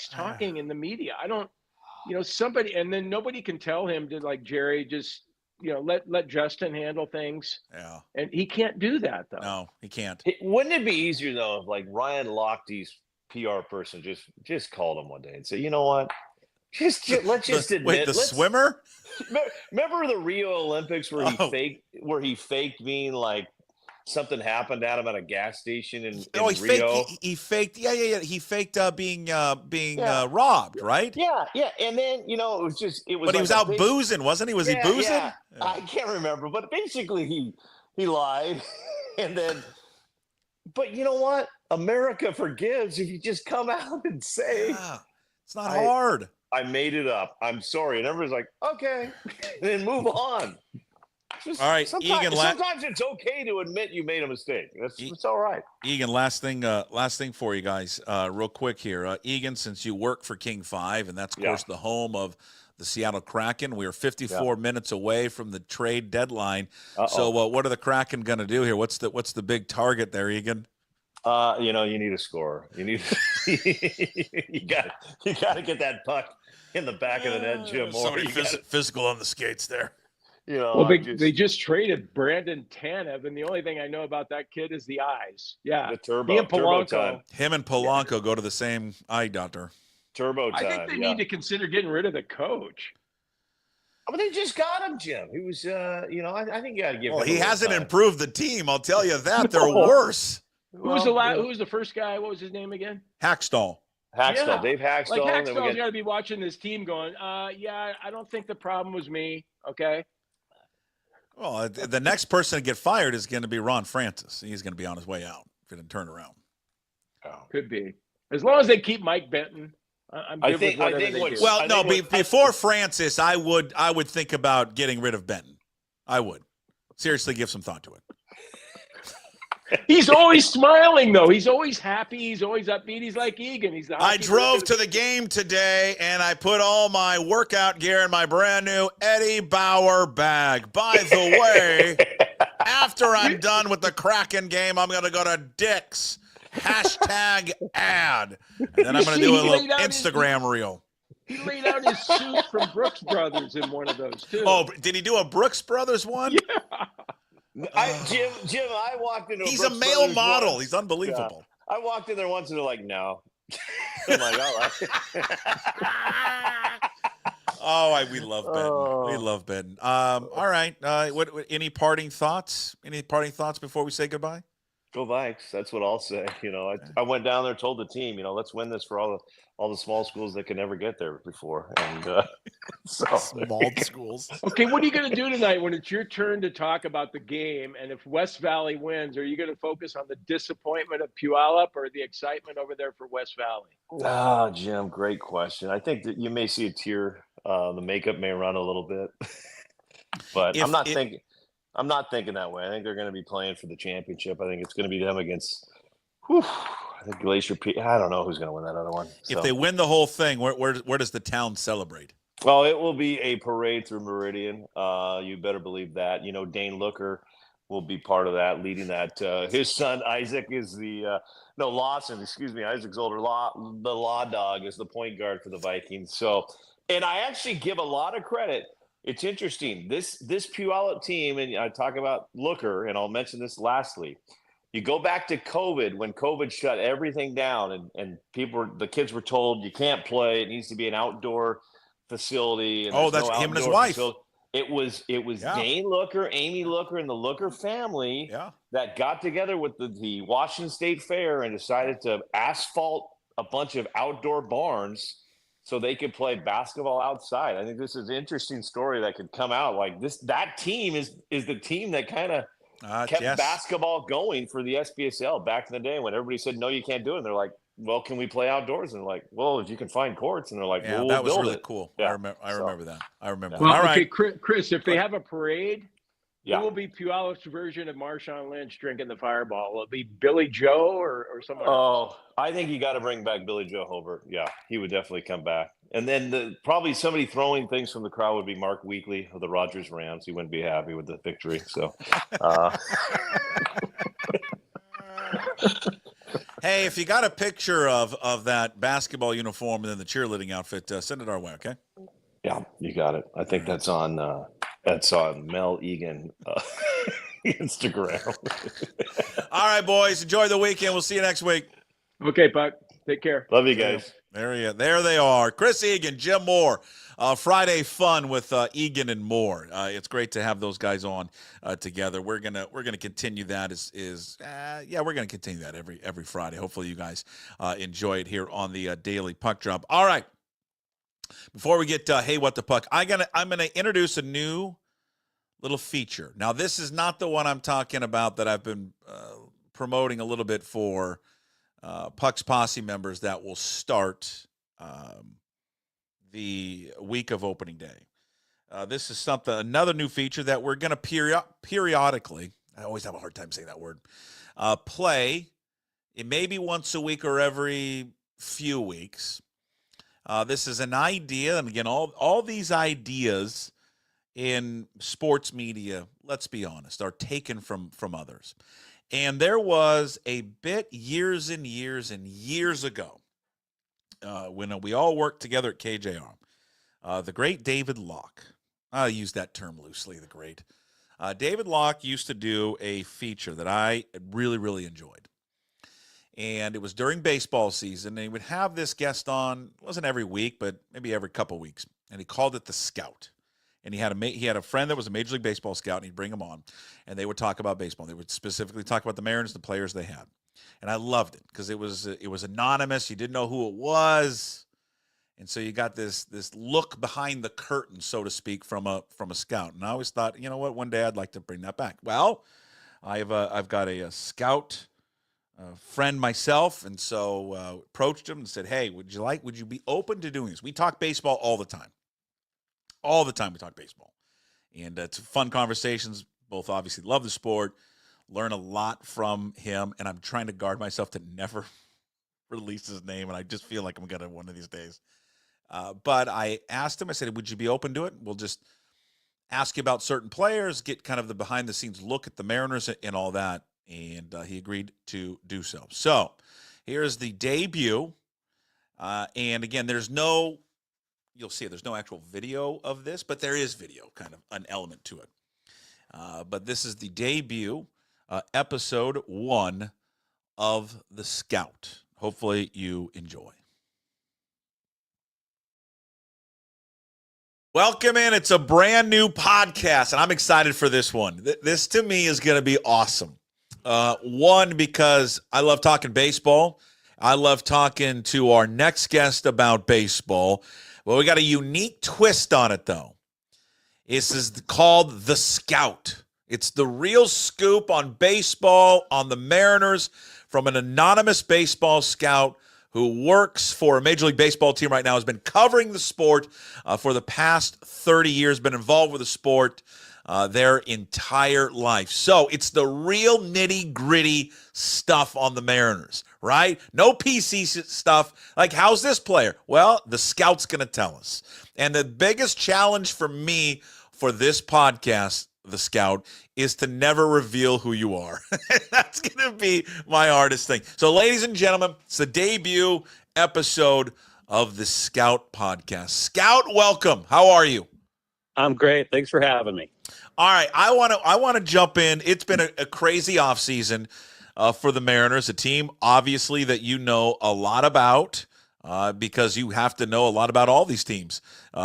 talking in the media. I don't, somebody, and then nobody can tell him to, like, Jerry, just let Justin handle things. Yeah. And he can't do that, though. No, he can't. Wouldn't it be easier though if like Ryan Lochte's PR person just called him one day and said, you know what? Let's just admit. Wait, the swimmer? Remember the Rio Olympics where he faked being like something happened at him at a gas station in Rio? He faked. Yeah. He faked being robbed, right? Yeah. And then it was. But like he was out boozing, wasn't he? Was he boozing? Yeah. I can't remember, but basically he lied, and then. But you know what? America forgives if you just come out and say, it's not hard. I made it up. I'm sorry. And everybody's like, okay, and then move on. All right, Egan. Sometimes it's okay to admit you made a mistake. It's all right. Egan, last thing for you guys, real quick here. Egan, since you work for King 5, and that's, of course, the home of the Seattle Kraken, we are 54 minutes away from the trade deadline. So what are the Kraken going to do here? What's the big target there, Egan? You need a scorer. You need you got to get that puck in the back of the net, Jim. Somebody physical on the skates there. Well, they just traded Brandon Tanev, and the only thing I know about that kid is the eyes. Yeah, the turbo. He and Polanco. Turbo time. Him and Polanco go to the same eye doctor. Turbo time. I think they need to consider getting rid of the coach. But they just got him, Jim. He was, I think you got to give him. Well, he hasn't improved the team. I'll tell you that. They're worse. Who was the first guy? What was his name again? Hackstall. Dave Hackstall. Like Hackstall's got to be watching this team going, I don't think the problem was me. Okay. Well, the next person to get fired is going to be Ron Francis. He's going to be on his way out if it didn't turn around. Could be. As long as they keep Mike Benton, I'm good with whatever they do. Well, no, before Francis, I would think about getting rid of Benton. I would. Seriously, give some thought to it. He's always smiling, though. He's always happy. He's always upbeat. He's like Egan. I drove to the game today, and I put all my workout gear in my brand new Eddie Bauer bag. By the way, after I'm done with the Kraken game, I'm going to go to Dick's. #ad. And then I'm going to do a little Instagram reel. He laid out his suit from Brooks Brothers in one of those, too. Oh, did he do a Brooks Brothers one? Yeah. Jim, I walked into He's a male model. He's unbelievable. Yeah. I walked in there once and they're like, no. I'm like, all right. We love Ben. We love Ben. All right. What any parting thoughts? Any parting thoughts before we say goodbye? Go Vikes. That's what I'll say. I went down there, told the team, let's win this for all the small schools that could never get there before. And small schools. Okay, what are you going to do tonight when it's your turn to talk about the game? And if West Valley wins, are you going to focus on the disappointment of Puyallup or the excitement over there for West Valley? Jim, great question. I think that you may see a tear. The makeup may run a little bit, but I'm not thinking that way. I think they're going to be playing for the championship. I think it's going to be them against. I think Glacier Peak. I don't know who's going to win that other one. So. If they win the whole thing, where does the town celebrate? Well, it will be a parade through Meridian. You better believe that. Dane Looker will be part of that, leading that. His son Isaac is Lawson. Excuse me, Isaac's older. The Law Dog is the point guard for the Vikings. So, and I actually give a lot of credit. It's interesting. This Puyallup team, and I talk about Looker, and I'll mention this lastly. You go back to COVID, when COVID shut everything down, and the kids were told you can't play. It needs to be an outdoor facility. And that's him and his wife. Facility. It was Dane Looker, Amy Looker, and the Looker family that got together with the Washington State Fair and decided to asphalt a bunch of outdoor barns so they could play basketball outside. I think this is an interesting story that could come out like this. That team is the team that kind of kept basketball going for the SPSL back in the day when everybody said, no, you can't do it. And they're like, well, can we play outdoors? And they're like, well, if you can find courts. And they're like, well, that was build really it. cool. Yeah. I remember that. Well, all right. Okay, Chris, if they have a parade, it will be Puyallup's version of Marshawn Lynch drinking the Fireball. Will it be Billy Joe or someone else? I think you got to bring back Billy Joe Hobart. Yeah, he would definitely come back. And then probably somebody throwing things from the crowd would be Mark Weekley of the Rogers Rams. He wouldn't be happy with the victory. So, hey, if you got a picture of that basketball uniform and then the cheerleading outfit, send it our way, okay? Yeah, you got it. I think that's on That's on Mel Egan Instagram. All right, boys. Enjoy the weekend. We'll see you next week. Okay, Puck. Take care. Love you guys. There they are. Chris Egan, Jim Moore. Friday fun with Egan and Moore. It's great to have those guys on together. We're gonna continue that. We're gonna continue that every Friday. Hopefully, you guys enjoy it here on the Daily Puck Drop. All right. Before we get Hey What the Puck, I'm gonna introduce a new little feature. Now, this is not the one I'm talking about that I've been promoting a little bit for Puck's Posse members that will start the week of opening day. This is another new feature that we're going to periodically, I always have a hard time saying that word, play. It may be once a week or every few weeks. This is an idea, and again, all these ideas in sports media, let's be honest, are taken from others. And there was a bit years and years and years ago when we all worked together at KJR. The great David Locke, I use that term loosely, the great. David Locke used to do a feature that I really, really enjoyed. And it was during baseball season, and he would have this guest on, it wasn't every week, but maybe every couple weeks, and he called it The Scout. And he had a friend that was a Major League Baseball scout, and he'd bring him on, and they would talk about baseball. They would specifically talk about the Mariners, the players they had. And I loved it because it was anonymous. You didn't know who it was. And so you got this look behind the curtain, so to speak, from a scout. And I always thought, you know what, one day I'd like to bring that back. Well, I've got a scout friend myself, and so approached him and said, hey, would you be open to doing this? We talk baseball all the time. All the time we talk baseball. And it's fun conversations. Both obviously love the sport, learn a lot from him, and I'm trying to guard myself to never release his name, and I just feel like I'm going to one of these days. But I asked him, I said, would you be open to it? We'll just ask you about certain players, get kind of the behind-the-scenes look at the Mariners and all that, and he agreed to do so. So here's the debut. And again, you'll see there's no actual video of this, but there is video, kind of an element to it. But this is the debut, episode 1 of The Scout. Hopefully you enjoy. Welcome in. It's a brand new podcast, and I'm excited for this one. This, to me, is going to be awesome. One, because I love talking baseball. I love talking to our next guest about baseball. Well, we got a unique twist on it, though. This is called The Scout. It's the real scoop on baseball, on the Mariners, from an anonymous baseball scout who works for a Major League Baseball team right now, has been covering the sport for the past 30 years, been involved with the sport their entire life. So it's the real nitty-gritty stuff on the Mariners, right? No PC stuff. Like, how's this player? Well, the scout's going to tell us. And the biggest challenge for me for this podcast, The Scout, is to never reveal who you are. That's going to be my hardest thing. So, ladies and gentlemen, it's the debut episode of the Scout podcast. Scout, welcome. How are you? I'm great. Thanks for having me. All right, I want to jump in. It's been a crazy offseason for the Mariners, a team obviously that you know a lot about because you have to know a lot about all these teams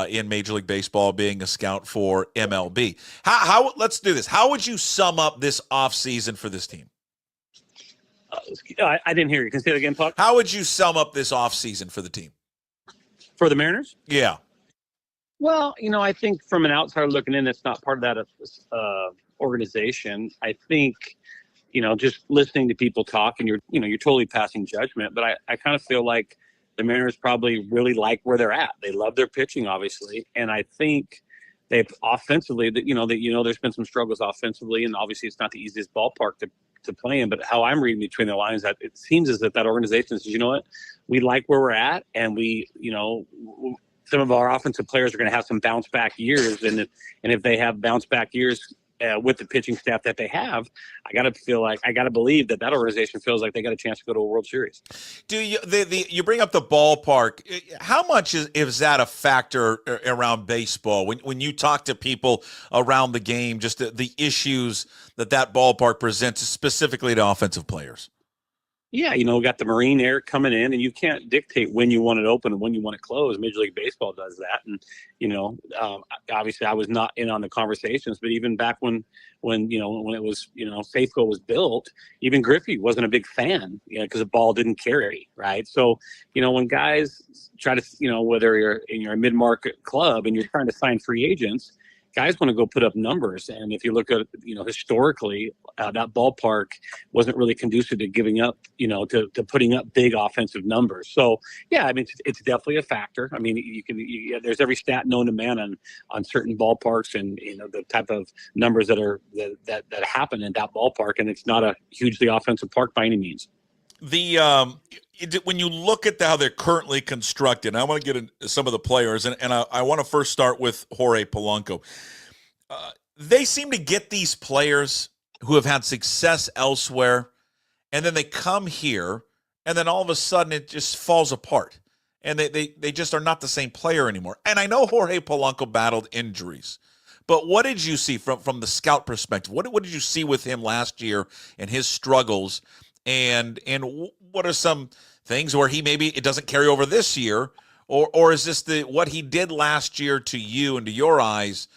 in Major League Baseball, being a scout for MLB. How let's do this. How would you sum up this offseason for this team? I didn't hear you. Can you say that again, Puck? How would you sum up this offseason for the team? For the Mariners? Yeah. Well, I think from an outsider looking in, that's not part of that organization. I think, just listening to people talk, and you're totally passing judgment. But I kind of feel like the Mariners probably really like where they're at. They love their pitching, obviously, and I think they've offensively there's been some struggles offensively, and obviously it's not the easiest ballpark to play in. But how I'm reading between the lines, that it seems as that organization says, you know what, we like where we're at, and we, some of our offensive players are going to have some bounce back years, and if they have bounce back years, with the pitching staff that they have, I got to believe that organization feels like they got a chance to go to a World Series. Do you you bring up the ballpark? How much is that a factor around baseball when you talk to people around the game? Just the issues that ballpark presents, specifically to offensive players. Yeah, we got the marine air coming in, and you can't dictate when you want it open and when you want it closed. Major League Baseball does that, and obviously I was not in on the conversations, but even back when it was Safeco was built, even Griffey wasn't a big fan, because the ball didn't carry, right? So when guys try to whether you're in a mid-market club and you're trying to sign free agents, guys want to go put up numbers. And if you look at, historically, that ballpark wasn't really conducive to giving up, to putting up big offensive numbers. So, yeah, I mean, it's definitely a factor. I mean, there's every stat known to man on certain ballparks and, the type of numbers that happen in that ballpark. And it's not a hugely offensive park by any means. When you look at how they're currently constructed, I want to get into some of the players, and I want to first start with Jorge Polanco. They seem to get these players who have had success elsewhere, and then they come here, and then all of a sudden it just falls apart, and they just are not the same player anymore. And I know Jorge Polanco battled injuries, but what did you see from the scout perspective? What did you see with him last year and his struggles? And what are some things where it doesn't carry over this year, or is this what he did last year to you and to your eyes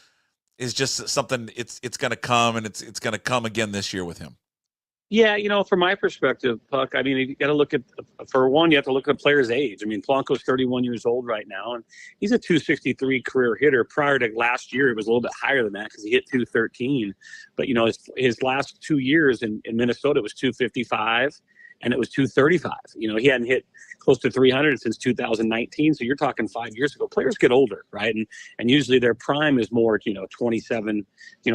is just something it's going to come, and it's going to come again this year with him? Yeah, from my perspective, Puck, I mean, you got to look at, for one, you have to look at a player's age. I mean, Polanco's 31 years old right now, and he's a 263 career hitter. Prior to last year, it was a little bit higher than that because he hit 213. But, his last 2 years in Minnesota was 255, and it was 235. He hadn't hit close to 300 since 2019. So you're talking 5 years ago. Players get older, right? And usually their prime is more, 27,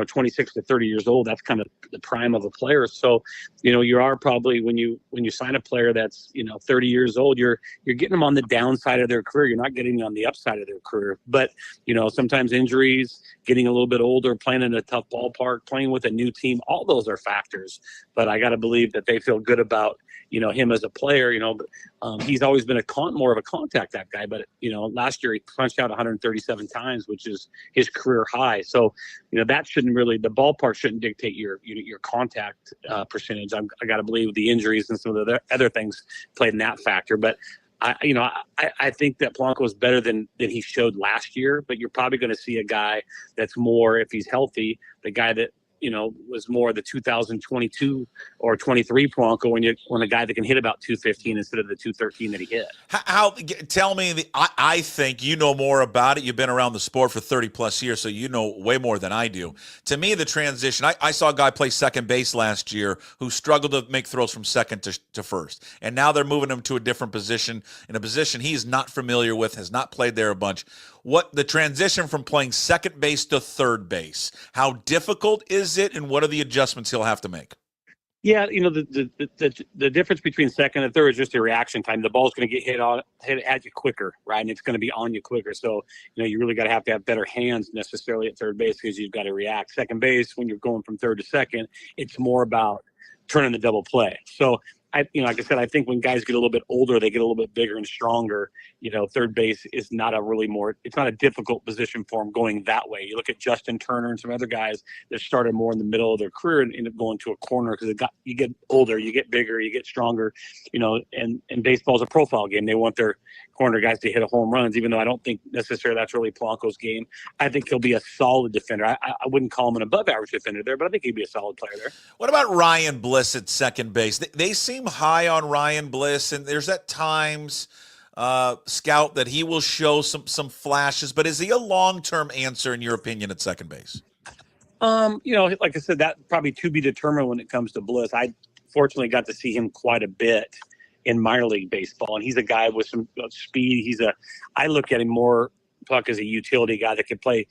26 to 30 years old. That's kind of the prime of a player. So, you are probably, when you sign a player that's, 30 years old, you're getting them on the downside of their career. You're not getting them on the upside of their career. But, sometimes injuries, getting a little bit older, playing in a tough ballpark, playing with a new team, all those are factors. But I got to believe that they feel good about, him as a player. He's always been more of a contact that guy, but last year he punched out 137 times, which is his career high. So that shouldn't really, the ballpark shouldn't dictate your contact percentage. I got to believe the injuries and some of the other things played in that factor. But I think that Polanco is better than he showed last year. But you're probably going to see a guy that's more, if he's healthy, the guy that was more the 2022 or 23 Polanco when a guy that can hit about 215 instead of the 213 that he hit. Tell me, I think you know more about it. You've been around the sport for 30 plus years, so you know way more than I do. To me, the transition, I saw a guy play second base last year who struggled to make throws from second to first. And now they're moving him to a different position, in a position he's not familiar with, has not played there a bunch. What the transition from playing second base to third base, how difficult is it, and what are the adjustments he'll have to make? Yeah, the difference between second and third is just the reaction time. The ball's going to get hit at you quicker, right? And it's going to be on you quicker. So, you really got to have better hands necessarily at third base because you've got to react. Second base, when you're going from third to second, it's more about turning the double play. So, like I said, I think when guys get a little bit older, they get a little bit bigger and stronger. Third base is not it's not a difficult position for them going that way. You look at Justin Turner and some other guys that started more in the middle of their career and end up going to a corner because you get older, you get bigger, you get stronger. And baseball is a profile game. They want their corner guys to hit home runs, even though I don't think necessarily that's really Polanco's game. I think he'll be a solid defender. I wouldn't call him an above-average defender there, but I think he'd be a solid player there. What about Ryan Bliss at second base? They seem high on Ryan Bliss, and there's at times scout that he will show some flashes, but is he a long-term answer in your opinion at second base? Like I said, that probably to be determined when it comes to Bliss. I fortunately got to see him quite a bit in minor league baseball, and he's a guy with some speed. I look at him more, Puck, as a utility guy that could play.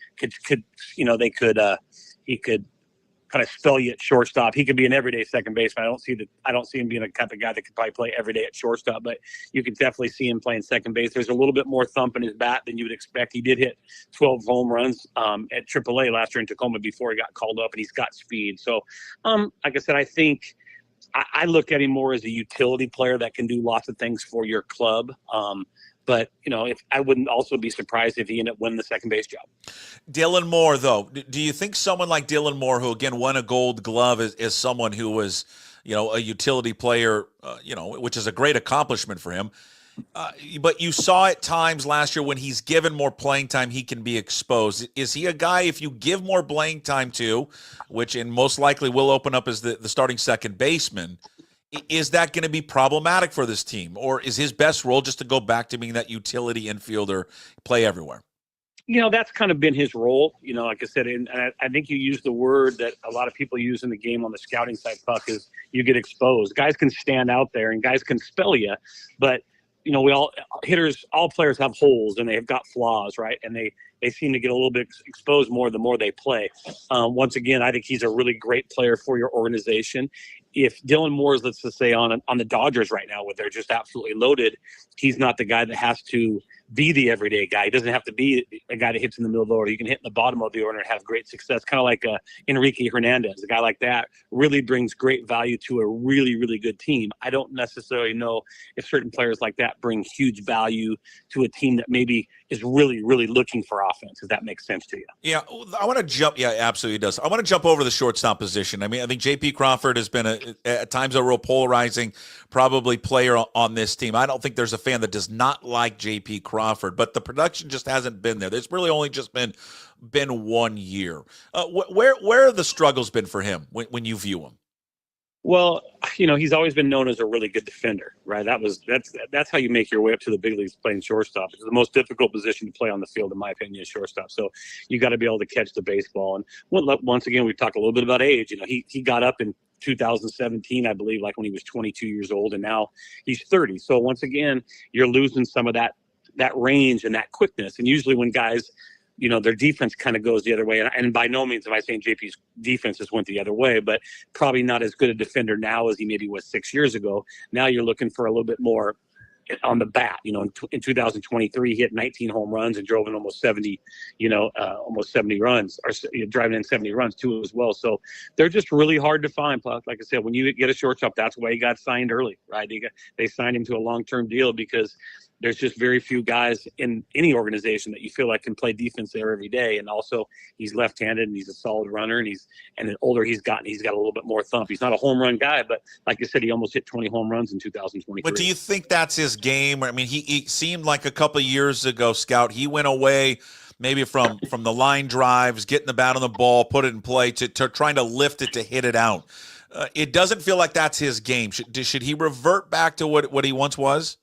He could kind of spell you at shortstop. He could be an everyday second baseman. I don't see him being a type of guy that could probably play every day at shortstop, but you can definitely see him playing second base. There's a little bit more thump in his bat than you would expect. He did hit 12 home runs at AAA last year in Tacoma before he got called up, and he's got speed. So, like I said, I think I look at him more as a utility player that can do lots of things for your club. But, if I wouldn't also be surprised if he ended up winning the second base job. Dylan Moore, though, do you think someone like Dylan Moore, who, again, won a Gold Glove, is someone who was, a utility player, which is a great accomplishment for him. But you saw at times last year when he's given more playing time, he can be exposed. Is he a guy, if you give more playing time to, which in most likely will open up as the starting second baseman, is that going to be problematic for this team? Or is his best role just to go back to being that utility infielder, play everywhere? That's kind of been his role. Like I said, and I think you use the word that a lot of people use in the game on the scouting side, Puck, is you get exposed. Guys can stand out there and guys can spell you, but all players have holes and they've got flaws, right? And they seem to get a little bit exposed more the more they play. Once again, I think he's a really great player for your organization. If Dylan Moore is, let's just say, on the Dodgers right now, where they're just absolutely loaded, he's not the guy that has to be the everyday guy. He doesn't have to be a guy that hits in the middle of the order. You can hit in the bottom of the order and have great success, kind of like Enrique Hernandez. A guy like that really brings great value to a really, really good team. I don't necessarily know if certain players like that bring huge value to a team that maybe is really, really looking for offense, if that makes sense to you. Yeah, I want to jump. Yeah, absolutely does. I want to jump over the shortstop position. I mean, I think JP Crawford has been at times a real polarizing probably player on this team. I don't think there's a fan that does not like JP Crawford, but the production just hasn't been there. There's really only just been 1 year. Where have the struggles been for him when you view him? Well, he's always been known as a really good defender, right? That's how you make your way up to the big leagues, playing shortstop. It's the most difficult position to play on the field, in my opinion, is shortstop. So you got to be able to catch the baseball. And once again, we've talked a little bit about age. He got up in 2017, I believe, like when he was 22 years old, and now he's 30. So once again, you're losing some of that range and that quickness. And usually when guys, their defense kind of goes the other way. And by no means am I saying JP's defense has went the other way, but probably not as good a defender now as he maybe was 6 years ago. Now you're looking for a little bit more on the bat. In 2023, he hit 19 home runs and drove in almost 70 runs, or driving in 70 runs too as well. So they're just really hard to find. Like I said, when you get a shortstop, that's why he got signed early, right? They signed him to a long-term deal because there's just very few guys in any organization that you feel like can play defense there every day. And also he's left-handed and he's a solid runner, and the older he's gotten, he's got a little bit more thump. He's not a home run guy, but like I said, he almost hit 20 home runs in 2023. But do you think that's his game? I mean, he seemed like a couple of years ago, Scout, he went away maybe from the line drives, getting the bat on the ball, put it in play, to trying to lift it, to hit it out. It doesn't feel like that's his game. Should he revert back to what he once was?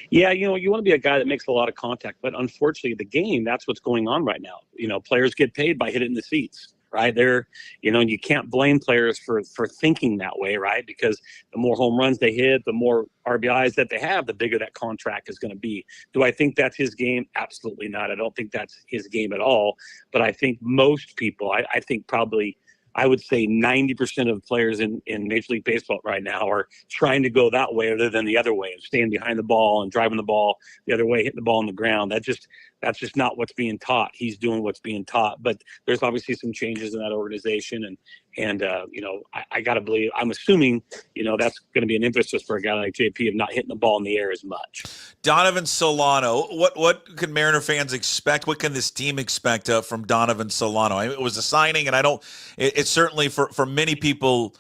Yeah, you want to be a guy that makes a lot of contact, but unfortunately the game, that's what's going on right now. Players get paid by hitting the seats, right? And you can't blame players for thinking that way, right? Because the more home runs they hit, the more RBIs that they have, the bigger that contract is going to be. Do I think that's his game? Absolutely not. I don't think that's his game at all. But I think most people, I think probably, I would say 90% of players in Major League Baseball right now are trying to go that way other than the other way, of staying behind the ball and driving the ball the other way, hitting the ball on the ground. That's just not what's being taught. He's doing what's being taught. But there's obviously some changes in that organization. And I got to believe, I'm assuming, that's going to be an emphasis for a guy like JP of not hitting the ball in the air as much. Donovan Solano, what can Mariner fans expect? What can this team expect from Donovan Solano? I mean, it was a signing, and it's certainly for many people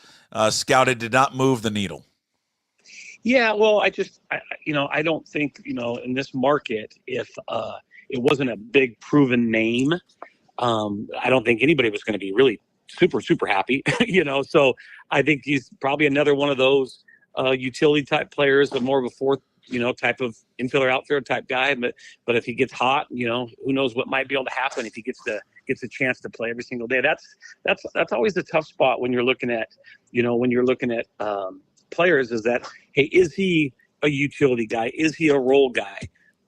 scouted, did not move the needle. Yeah, well, I don't think, in this market, if it wasn't a big proven name, I don't think anybody was going to be really super, super happy, So I think he's probably another one of those utility type players, but more of a fourth, type of infielder outfielder type guy. But if he gets hot, who knows what might be able to happen if he gets a chance to play every single day. That's always the tough spot when you're looking at, players, is that, hey, is he a utility guy? Is he a role guy?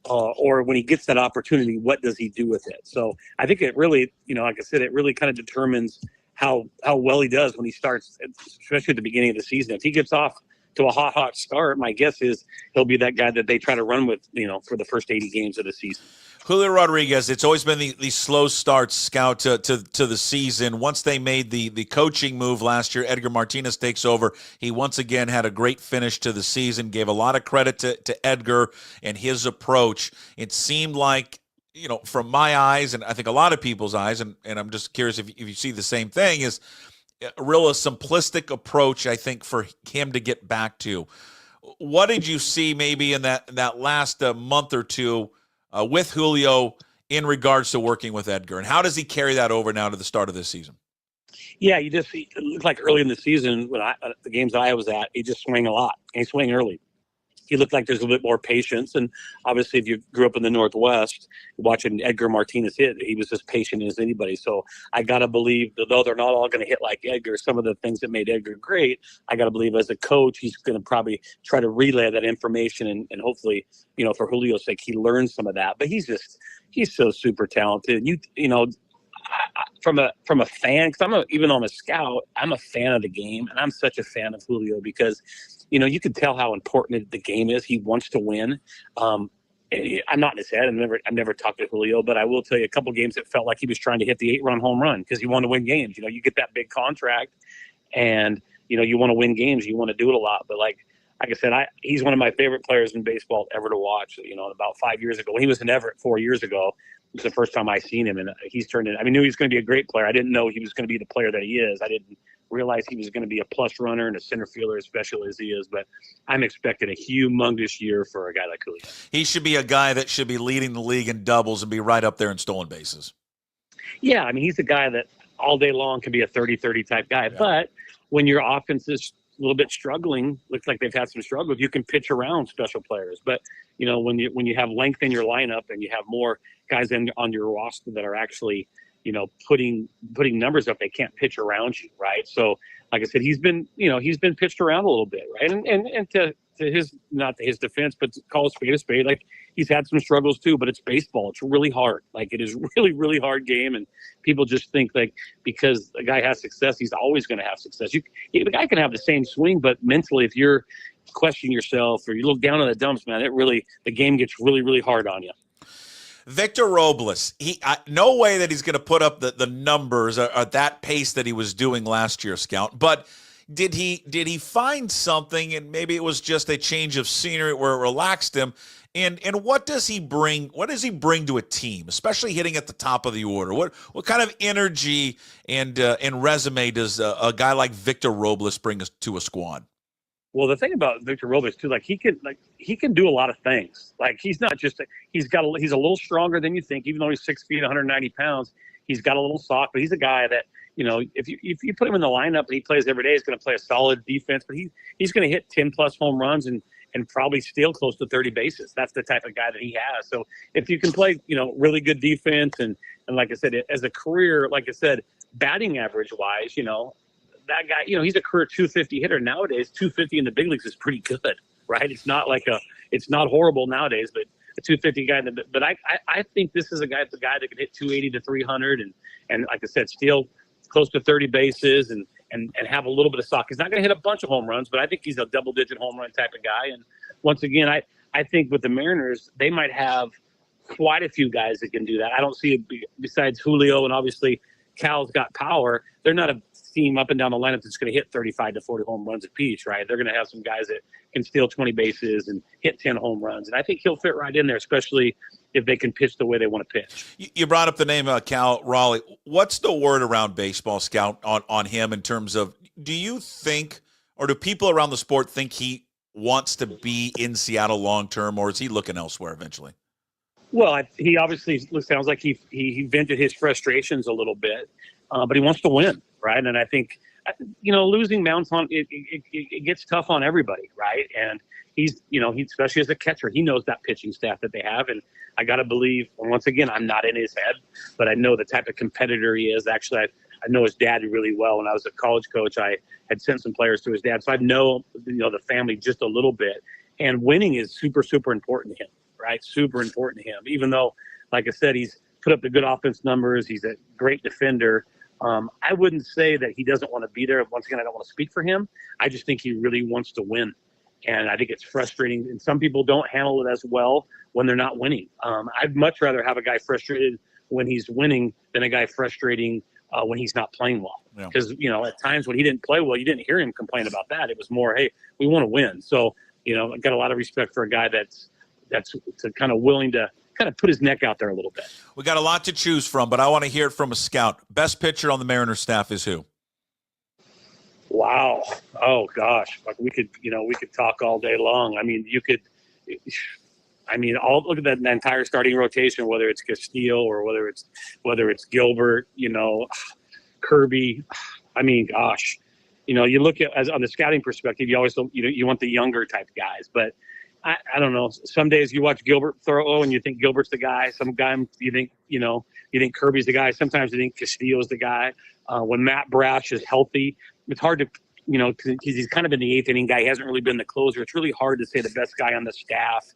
Or when he gets that opportunity, what does he do with it? So I think it really, like I said, it really kind of determines how well he does when he starts, especially at the beginning of the season. If he gets off to a hot start, my guess is he'll be that guy that they try to run with, for the first 80 games of the season. Julio Rodriguez, it's always been the slow start, Scout, to the season. Once they made the coaching move last year, Edgar Martinez takes over. He once again had a great finish to the season, gave a lot of credit to Edgar and his approach. It seemed like, from my eyes, and I think a lot of people's eyes, and I'm just curious if you see the same thing, is a simplistic approach, I think, for him to get back to. What did you see maybe in that last month or two with Julio in regards to working with Edgar, and how does he carry that over now to the start of this season? Yeah, it looked like early in the season when the games that I was at, he just swung a lot, and he swung early. He looked like there's a little bit more patience, and obviously if you grew up in the Northwest watching Edgar Martinez hit, he was as patient as anybody. So I got to believe that though they're not all going to hit like Edgar, some of the things that made Edgar great, I got to believe as a coach he's going to probably try to relay that information, and hopefully, for Julio's sake, he learns some of that. But he's so super talented. From a fan, because even though I'm a scout, I'm a fan of the game, and I'm such a fan of Julio because you can tell how important the game is. He wants to win. I'm not in his head. I've never talked to Julio, but I will tell you a couple games it felt like he was trying to hit the 8-run home run because he wanted to win games. You get that big contract, and you want to win games. You want to do it a lot, but like I said, he's one of my favorite players in baseball ever to watch. About 5 years ago, when he was in Everett 4 years ago, it was the first time I seen him, and he's turned in. I knew he was going to be a great player. I didn't know he was going to be the player that he is. I didn't realize he was going to be a plus runner and a center fielder as special as he is, but I'm expecting a humongous year for a guy like Julio. He should be a guy that should be leading the league in doubles and be right up there in stolen bases. Yeah, he's a guy that all day long can be a 30-30 type guy, yeah. But when your offense is a little bit struggling, looks like they've had some struggles, you can pitch around special players. But when you have length in your lineup and you have more guys on your roster that are actually putting numbers up, they can't pitch around you, right? So like I said, he's been pitched around a little bit, right? And to his, not to his defense, but to call a spade, like he's had some struggles too, but it's baseball. It's really hard. Like it is really, really hard game. And people just think like, because a guy has success, he's always going to have success. The guy can have the same swing, but mentally, if you're questioning yourself or you look down in the dumps, man, the game gets really, really hard on you. Victor Robles, no way that he's going to put up the numbers at that pace that he was doing last year, Scout. But did he find something, and maybe it was just a change of scenery where it relaxed him? And what does he bring? What does he bring to a team, especially hitting at the top of the order? What kind of energy and resume does a guy like Victor Robles bring to a squad? Well, the thing about Victor Robles too, he can do a lot of things. Like he's not just he's a little stronger than you think. Even though he's 6 feet, 190 pounds, he's got a little soft. But he's a guy that if you put him in the lineup and he plays every day, he's going to play a solid defense. But he's going to hit 10+ home runs and probably steal close to 30 bases. That's the type of guy that he has. So if you can play really good defense and like I said, as a career, like I said, batting average wise, that guy, he's a career 250 hitter. Nowadays, 250 in the big leagues is pretty good, right? It's not it's not horrible nowadays, but a 250 guy. But I think this is a guy that can hit 280 to 300 and like I said, steal close to 30 bases and have a little bit of stock. He's not going to hit a bunch of home runs, but I think he's a double-digit home run type of guy. And once again, I think with the Mariners, they might have quite a few guys that can do that. I don't see it besides Julio, and obviously Cal's got power. They're not a team up and down the lineup that's going to hit 35 to 40 home runs apiece, right? They're going to have some guys that can steal 20 bases and hit 10 home runs. And I think he'll fit right in there, especially if they can pitch the way they want to pitch. You brought up the name of Cal Raleigh. What's the word around baseball, Scout, on him in terms of, do you think, or do people around the sport think he wants to be in Seattle long-term, or is he looking elsewhere eventually? Well, he obviously sounds like he vented his frustrations a little bit, but he wants to win, right? And I think, losing mounts on it gets tough on everybody, right? And he's especially as a catcher, he knows that pitching staff that they have, and I got to believe. And once again, I'm not in his head, but I know the type of competitor he is. Actually, I know his dad really well. When I was a college coach, I had sent some players to his dad, so I know the family just a little bit. And winning is super, super important to him. Right, super important to him. Even though, like I said, he's put up the good offense numbers, he's a great defender. I wouldn't say that he doesn't want to be there. Once again, I don't want to speak for him. I just think he really wants to win. And I think it's frustrating. And some people don't handle it as well when they're not winning. I'd much rather have a guy frustrated when he's winning than a guy frustrating when he's not playing well. Because, at times when he didn't play well, you didn't hear him complain about that. It was more, hey, we want to win. So, I've got a lot of respect for a guy that's kind of willing to kind of put his neck out there a little bit. We got a lot to choose from, but I want to hear it from a scout. Best pitcher on the Mariners staff is who? Wow. Oh gosh. Like we could talk all day long. Look at that entire starting rotation, whether it's Castillo or whether it's Gilbert, Kirby. Gosh, you look at as on the scouting perspective, you always you want the younger type guys, but I don't know. Some days you watch Gilbert throw and you think Gilbert's the guy. Some guy you think Kirby's the guy. Sometimes you think Castillo's the guy. When Matt Brash is healthy, it's hard to, because he's kind of been the eighth inning guy. He hasn't really been the closer. It's really hard to say the best guy on the staff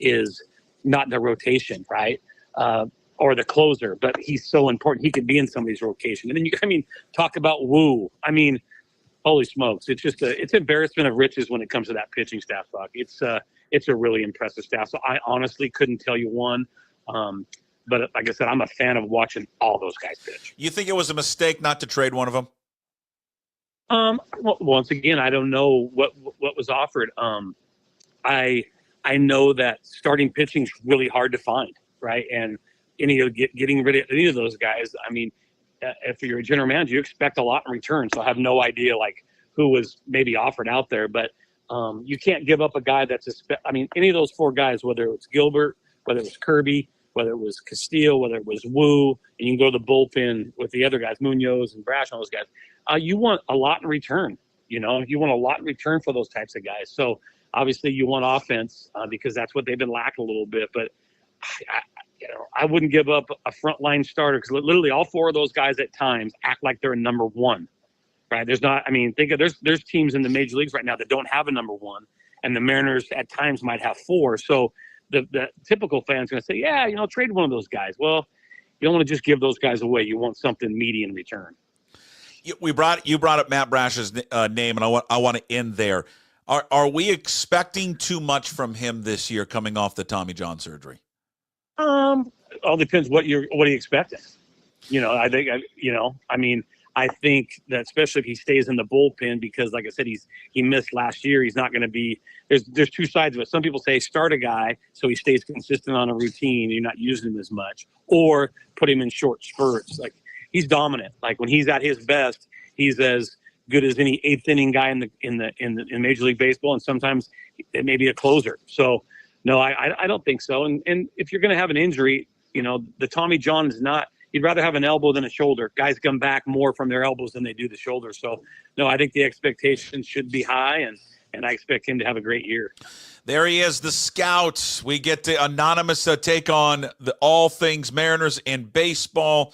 is not in the rotation, right? Or the closer, but he's so important. He could be in somebody's rotation. And then talk about Woo. Holy smokes. It's just it's embarrassment of riches when it comes to that pitching staff, Buck. It's a really impressive staff. So I honestly couldn't tell you one. But like I said, I'm a fan of watching all those guys pitch. You think it was a mistake not to trade one of them? Well, once again, I don't know what was offered. I know that starting pitching is really hard to find, right? And getting rid of any of those guys, if you're a general manager, you expect a lot in return. So I have no idea who was maybe offered out there, but you can't give up a guy that's any of those four guys, whether it was Gilbert, whether it was Kirby, whether it was Castillo, whether it was Woo, and you can go to the bullpen with the other guys, Munoz and Brash, and those guys. You want a lot in return. You want a lot in return for those types of guys. So obviously you want offense because that's what they've been lacking a little bit. But I wouldn't give up a frontline starter because literally all four of those guys at times act like they're a number one. Right? There's not. There's teams in the major leagues right now that don't have a number one, and the Mariners at times might have four. So the typical fan's going to say, yeah, trade one of those guys. Well, you don't want to just give those guys away. You want something meaty in return. You brought up Matt Brash's name, and I want to end there. Are we expecting too much from him this year coming off the Tommy John surgery? All depends what you're expecting. I think that especially if he stays in the bullpen, because like I said, he missed last year. He's not going to be. There's two sides of it. Some people say start a guy so he stays consistent on a routine. You're not using him as much, or put him in short spurts. Like he's dominant. Like when he's at his best, he's as good as any eighth inning guy in Major League Baseball, and sometimes it may be a closer. So no, I don't think so. And if you're going to have an injury, the Tommy John is not. You'd rather have an elbow than a shoulder. Guys come back more from their elbows than they do the shoulder. So, no, I think the expectations should be high, and I expect him to have a great year. There he is, the scout. We get the anonymous take on all things Mariners and baseball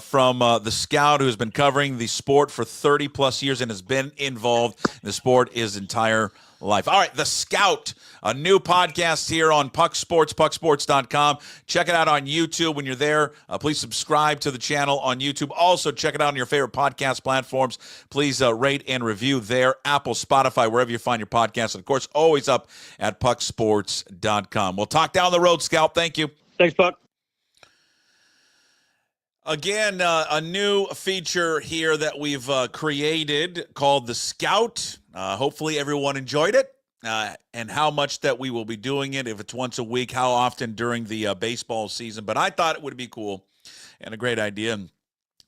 from the scout who's been covering the sport for 30-plus years and has been involved in the sport his entire life. All right, The Scout, a new podcast here on Puck Sports, pucksports.com. Check it out on YouTube when you're there. Please subscribe to the channel on YouTube. Also, check it out on your favorite podcast platforms. Please rate and review there, Apple, Spotify, wherever you find your podcasts. And, of course, always up at pucksports.com. We'll talk down the road, Scout. Thank you. Thanks, Puck. Again, a new feature here that we've created called The Scout. Hopefully everyone enjoyed it and how much that we will be doing it, if it's once a week, how often during the baseball season. But I thought it would be cool and a great idea.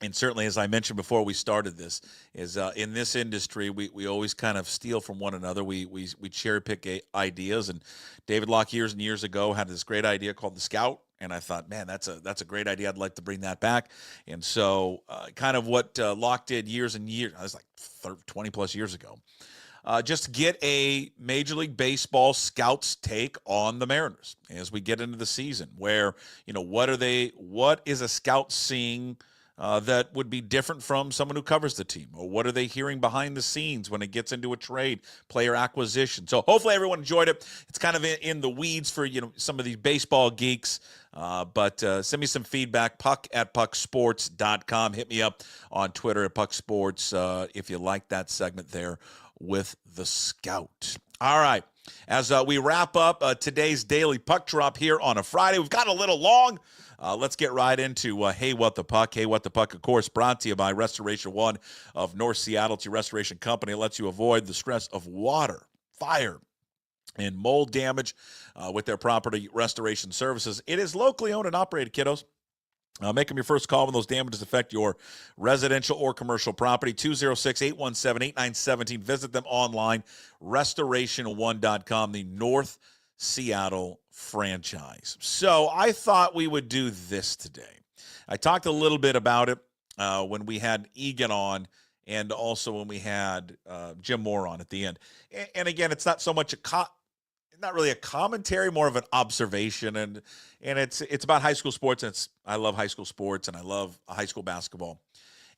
And certainly, as I mentioned before we started this, is in this industry, we always kind of steal from one another. We cherry pick ideas. And David Locke years and years ago had this great idea called The Scout. And I thought, man, that's a great idea. I'd like to bring that back. And so kind of what Locke did years and years, I was like 20-plus years ago, just to get a Major League Baseball scout's take on the Mariners as we get into the season, where, what is a scout seeing that would be different from someone who covers the team? Or what are they hearing behind the scenes when it gets into a trade, player acquisition? So hopefully everyone enjoyed it. It's kind of in the weeds for some of these baseball geeks. But send me some feedback, puck@pucksports.com. Hit me up on Twitter at pucksports if you like that segment there with the Scout. All right. As we wrap up today's Daily Puck Drop here on a Friday, we've got a little long. Let's get right into Hey, What the Puck. Hey, What the Puck, of course, brought to you by Restoration One of North Seattle. It's your restoration company. It lets you avoid the stress of water, fire, and mold damage with their property restoration services. It is locally owned and operated, kiddos. Make them your first call when those damages affect your residential or commercial property. 206-817-8917. Visit them online, restoration1.com, the North Seattle franchise. So I thought we would do this today. I talked a little bit about it when we had Egan on, and also when we had Jim Moore on at the end. And again, it's not so much not really a commentary, more of an observation, and it's about high school sports. And I love high school sports, and I love high school basketball.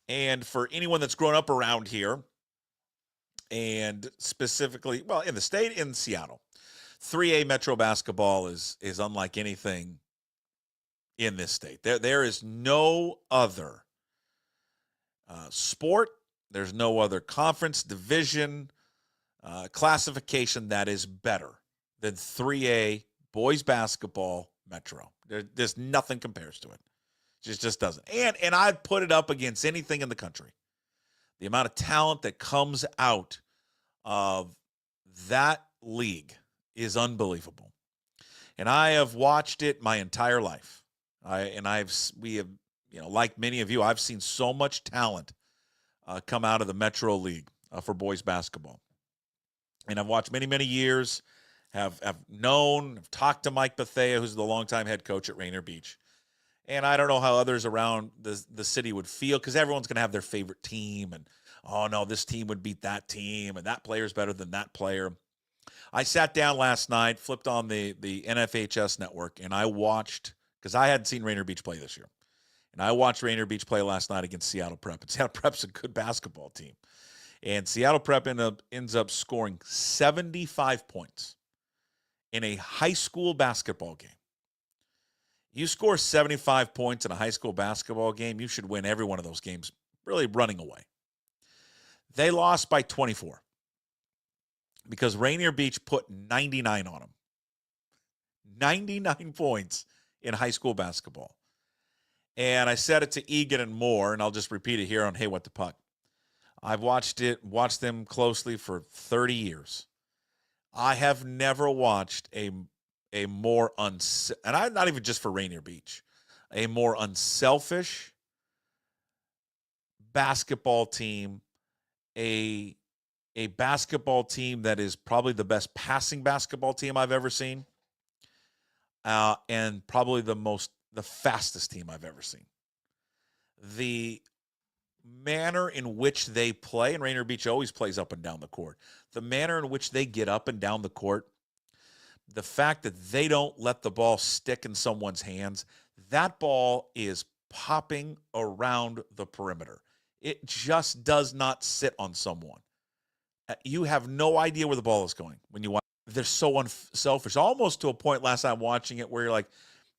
And for anyone that's grown up around here, and specifically, well, in the state, in Seattle, 3A Metro basketball is unlike anything in this state. There is no other sport. There's no other conference, division, classification that is better than 3A boys basketball Metro. There's nothing compares to it. Just doesn't. And I'd put it up against anything in the country. The amount of talent that comes out of that league is unbelievable. And I have watched it my entire life. We have, like many of you, I've seen so much talent come out of the Metro League for boys basketball. And I've watched many, many years, have talked to Mike Garafolo, who's the longtime head coach at Rainier Beach. And I don't know how others around the city would feel, because everyone's going to have their favorite team. And, oh, no, this team would beat that team, and that player's better than that player. I sat down last night, flipped on the NFHS network, and I watched, because I hadn't seen Rainier Beach play this year. And I watched Rainier Beach play last night against Seattle Prep. And Seattle Prep's a good basketball team. And Seattle Prep ends up scoring 75 points in a high school basketball game. You score 75 points in a high school basketball game, you should win every one of those games, really running away. They lost by 24 because Rainier Beach put 99 on them. 99 points in high school basketball. And I said it to Egan and Moore, and I'll just repeat it here on Hey, What the Puck. I've watched them closely for 30 years. I have never watched a more and I'm not even just for Rainier Beach, a more unselfish basketball team, a basketball team that is probably the best passing basketball team I've ever seen, and probably the fastest team I've ever seen. The manner in which they play, and Rainier Beach always plays up and down the court, the manner in which they get up and down the court, the fact that they don't let the ball stick in someone's hands, that ball is popping around the perimeter. It just does not sit on someone. You have no idea where the ball is going when you watch. They're so unselfish, almost to a point last time watching it where you're like,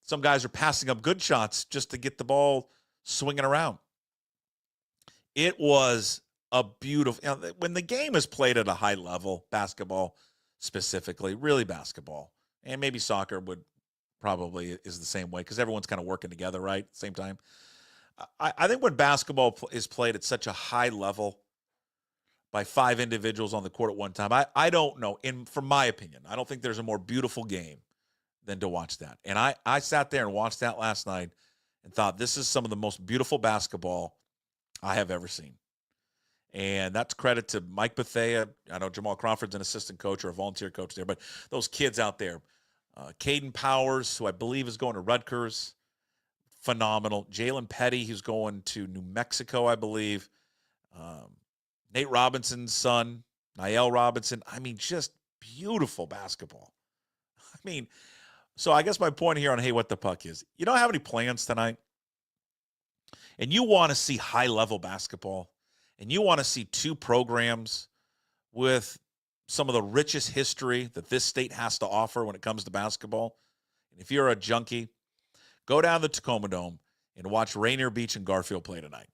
some guys are passing up good shots just to get the ball swinging around. It was a beautiful, when the game is played at a high level, basketball specifically, really basketball, and maybe soccer would probably is the same way because everyone's kind of working together, right, at the same time. I think when basketball is played at such a high level by 5 individuals on the court at one time, I don't know, from my opinion, I don't think there's a more beautiful game than to watch that. And I sat there and watched that last night and thought, this is some of the most beautiful basketball I have ever seen. And that's credit to Mike Garafolo. I know Jamal Crawford's an assistant coach or a volunteer coach there, but those kids out there, Caden Powers, who I believe is going to Rutgers, phenomenal. Jalen Petty, who's going to New Mexico, I believe. Nate Robinson's son, Niall Robinson. I mean, just beautiful basketball. I mean, so I guess my point here on Hey, What the Puck is, you don't have any plans tonight. and you want to see high-level basketball, and you want to see two programs with some of the richest history that this state has to offer when it comes to basketball, and if you're a junkie, go down to the Tacoma Dome and watch Rainier Beach and Garfield play tonight.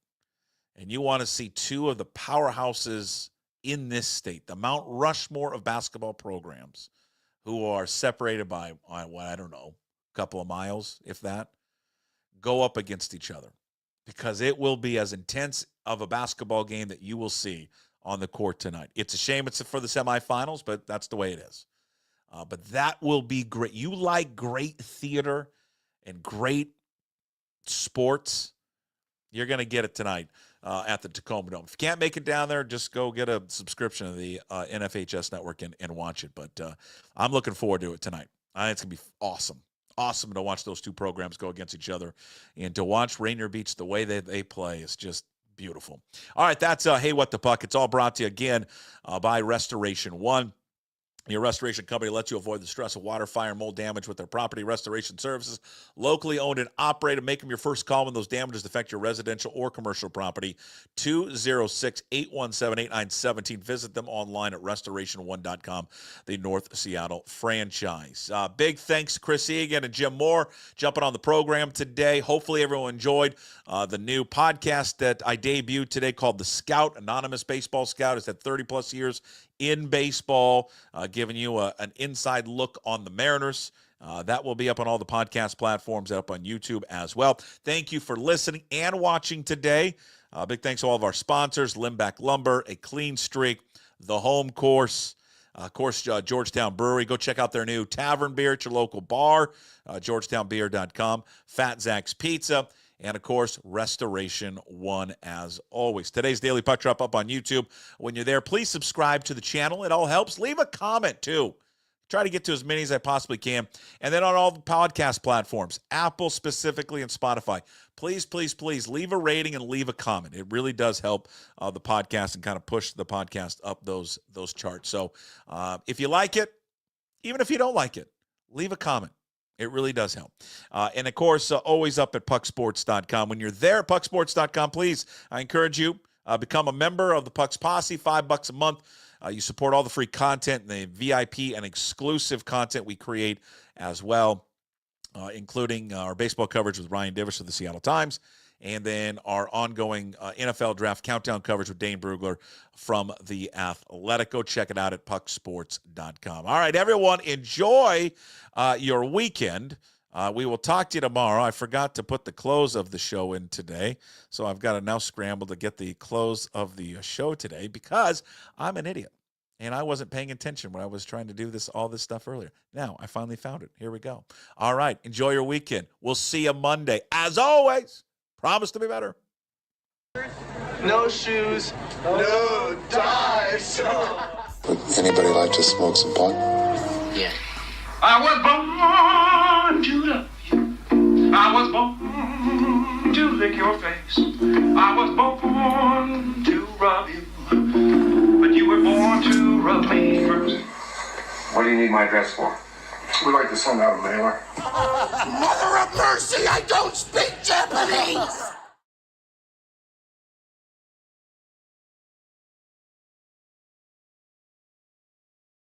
And you want to see two of the powerhouses in this state, the Mount Rushmore of basketball programs, who are separated by, I don't know, a couple of miles, if that, go up against each other. Because it will be as intense of a basketball game that you will see on the court tonight. It's a shame it's for the semifinals, but that's the way it is. But that will be great. You like great theater and great sports, you're going to get it tonight at the Tacoma Dome. If you can't make it down there, just go get a subscription to the NFHS network and watch it. But I'm looking forward to it tonight. I think it's going to be awesome. Awesome to watch those two programs go against each other. And to watch Rainier Beach the way they play is just beautiful. All right, that's Hey What the Puck. It's all brought to you again by Restoration One. Your restoration company lets you avoid the stress of water, fire, and mold damage with their property restoration services. Locally owned and operated. Make them your first call when those damages affect your residential or commercial property. 206-817-8917. Visit them online at restoration1.com, the North Seattle franchise. Big thanks to Chris Egan and Jim Moore jumping on the program today. Hopefully everyone enjoyed the new podcast that I debuted today called The Scout, Anonymous Baseball Scout. It's had 30-plus years in baseball, giving you an inside look on the Mariners. That will be up on all the podcast platforms, up on YouTube as well. Thank you for listening and watching today. Big thanks to all of our sponsors, Limback Lumber, A Clean Streak, The Home Course, of course, Georgetown Brewery. Go check out their new tavern beer at your local bar, georgetownbeer.com, Fat Zach's Pizza, and, of course, Restoration One, as always. Today's Daily Puck Drop up on YouTube. When you're there, please subscribe to the channel. It all helps. Leave a comment, too. Try to get to as many as I possibly can. And then on all the podcast platforms, Apple specifically and Spotify, please, please, please leave a rating and leave a comment. It really does help the podcast and kind of push the podcast up those charts. So if you like it, even if you don't like it, leave a comment. It really does help. And, of course, always up at pucksports.com. When you're there at pucksports.com, please, I encourage you, become a member of the Pucks Posse, $5 a month. You support all the free content and the VIP and exclusive content we create as well, including our baseball coverage with Ryan Divish of the Seattle Times, and then our ongoing NFL Draft Countdown coverage with Dane Brugler from The Athletic. Go check it out at pucksports.com. All right, everyone, enjoy your weekend. We will talk to you tomorrow. I forgot to put the close of the show in today, so I've got to now scramble to get the close of the show today because I'm an idiot, and I wasn't paying attention when I was trying to do all this stuff earlier. Now, I finally found it. Here we go. All right, enjoy your weekend. We'll see you Monday. As always, promise to be better. No shoes, no dice. Would anybody like to smoke some pot? Yeah. I was born to love you. I was born to lick your face. I was born to rub you. But you were born to rub me first. What do you need my address for? We'd like to send out a mailer. Mother of mercy, I don't speak Japanese!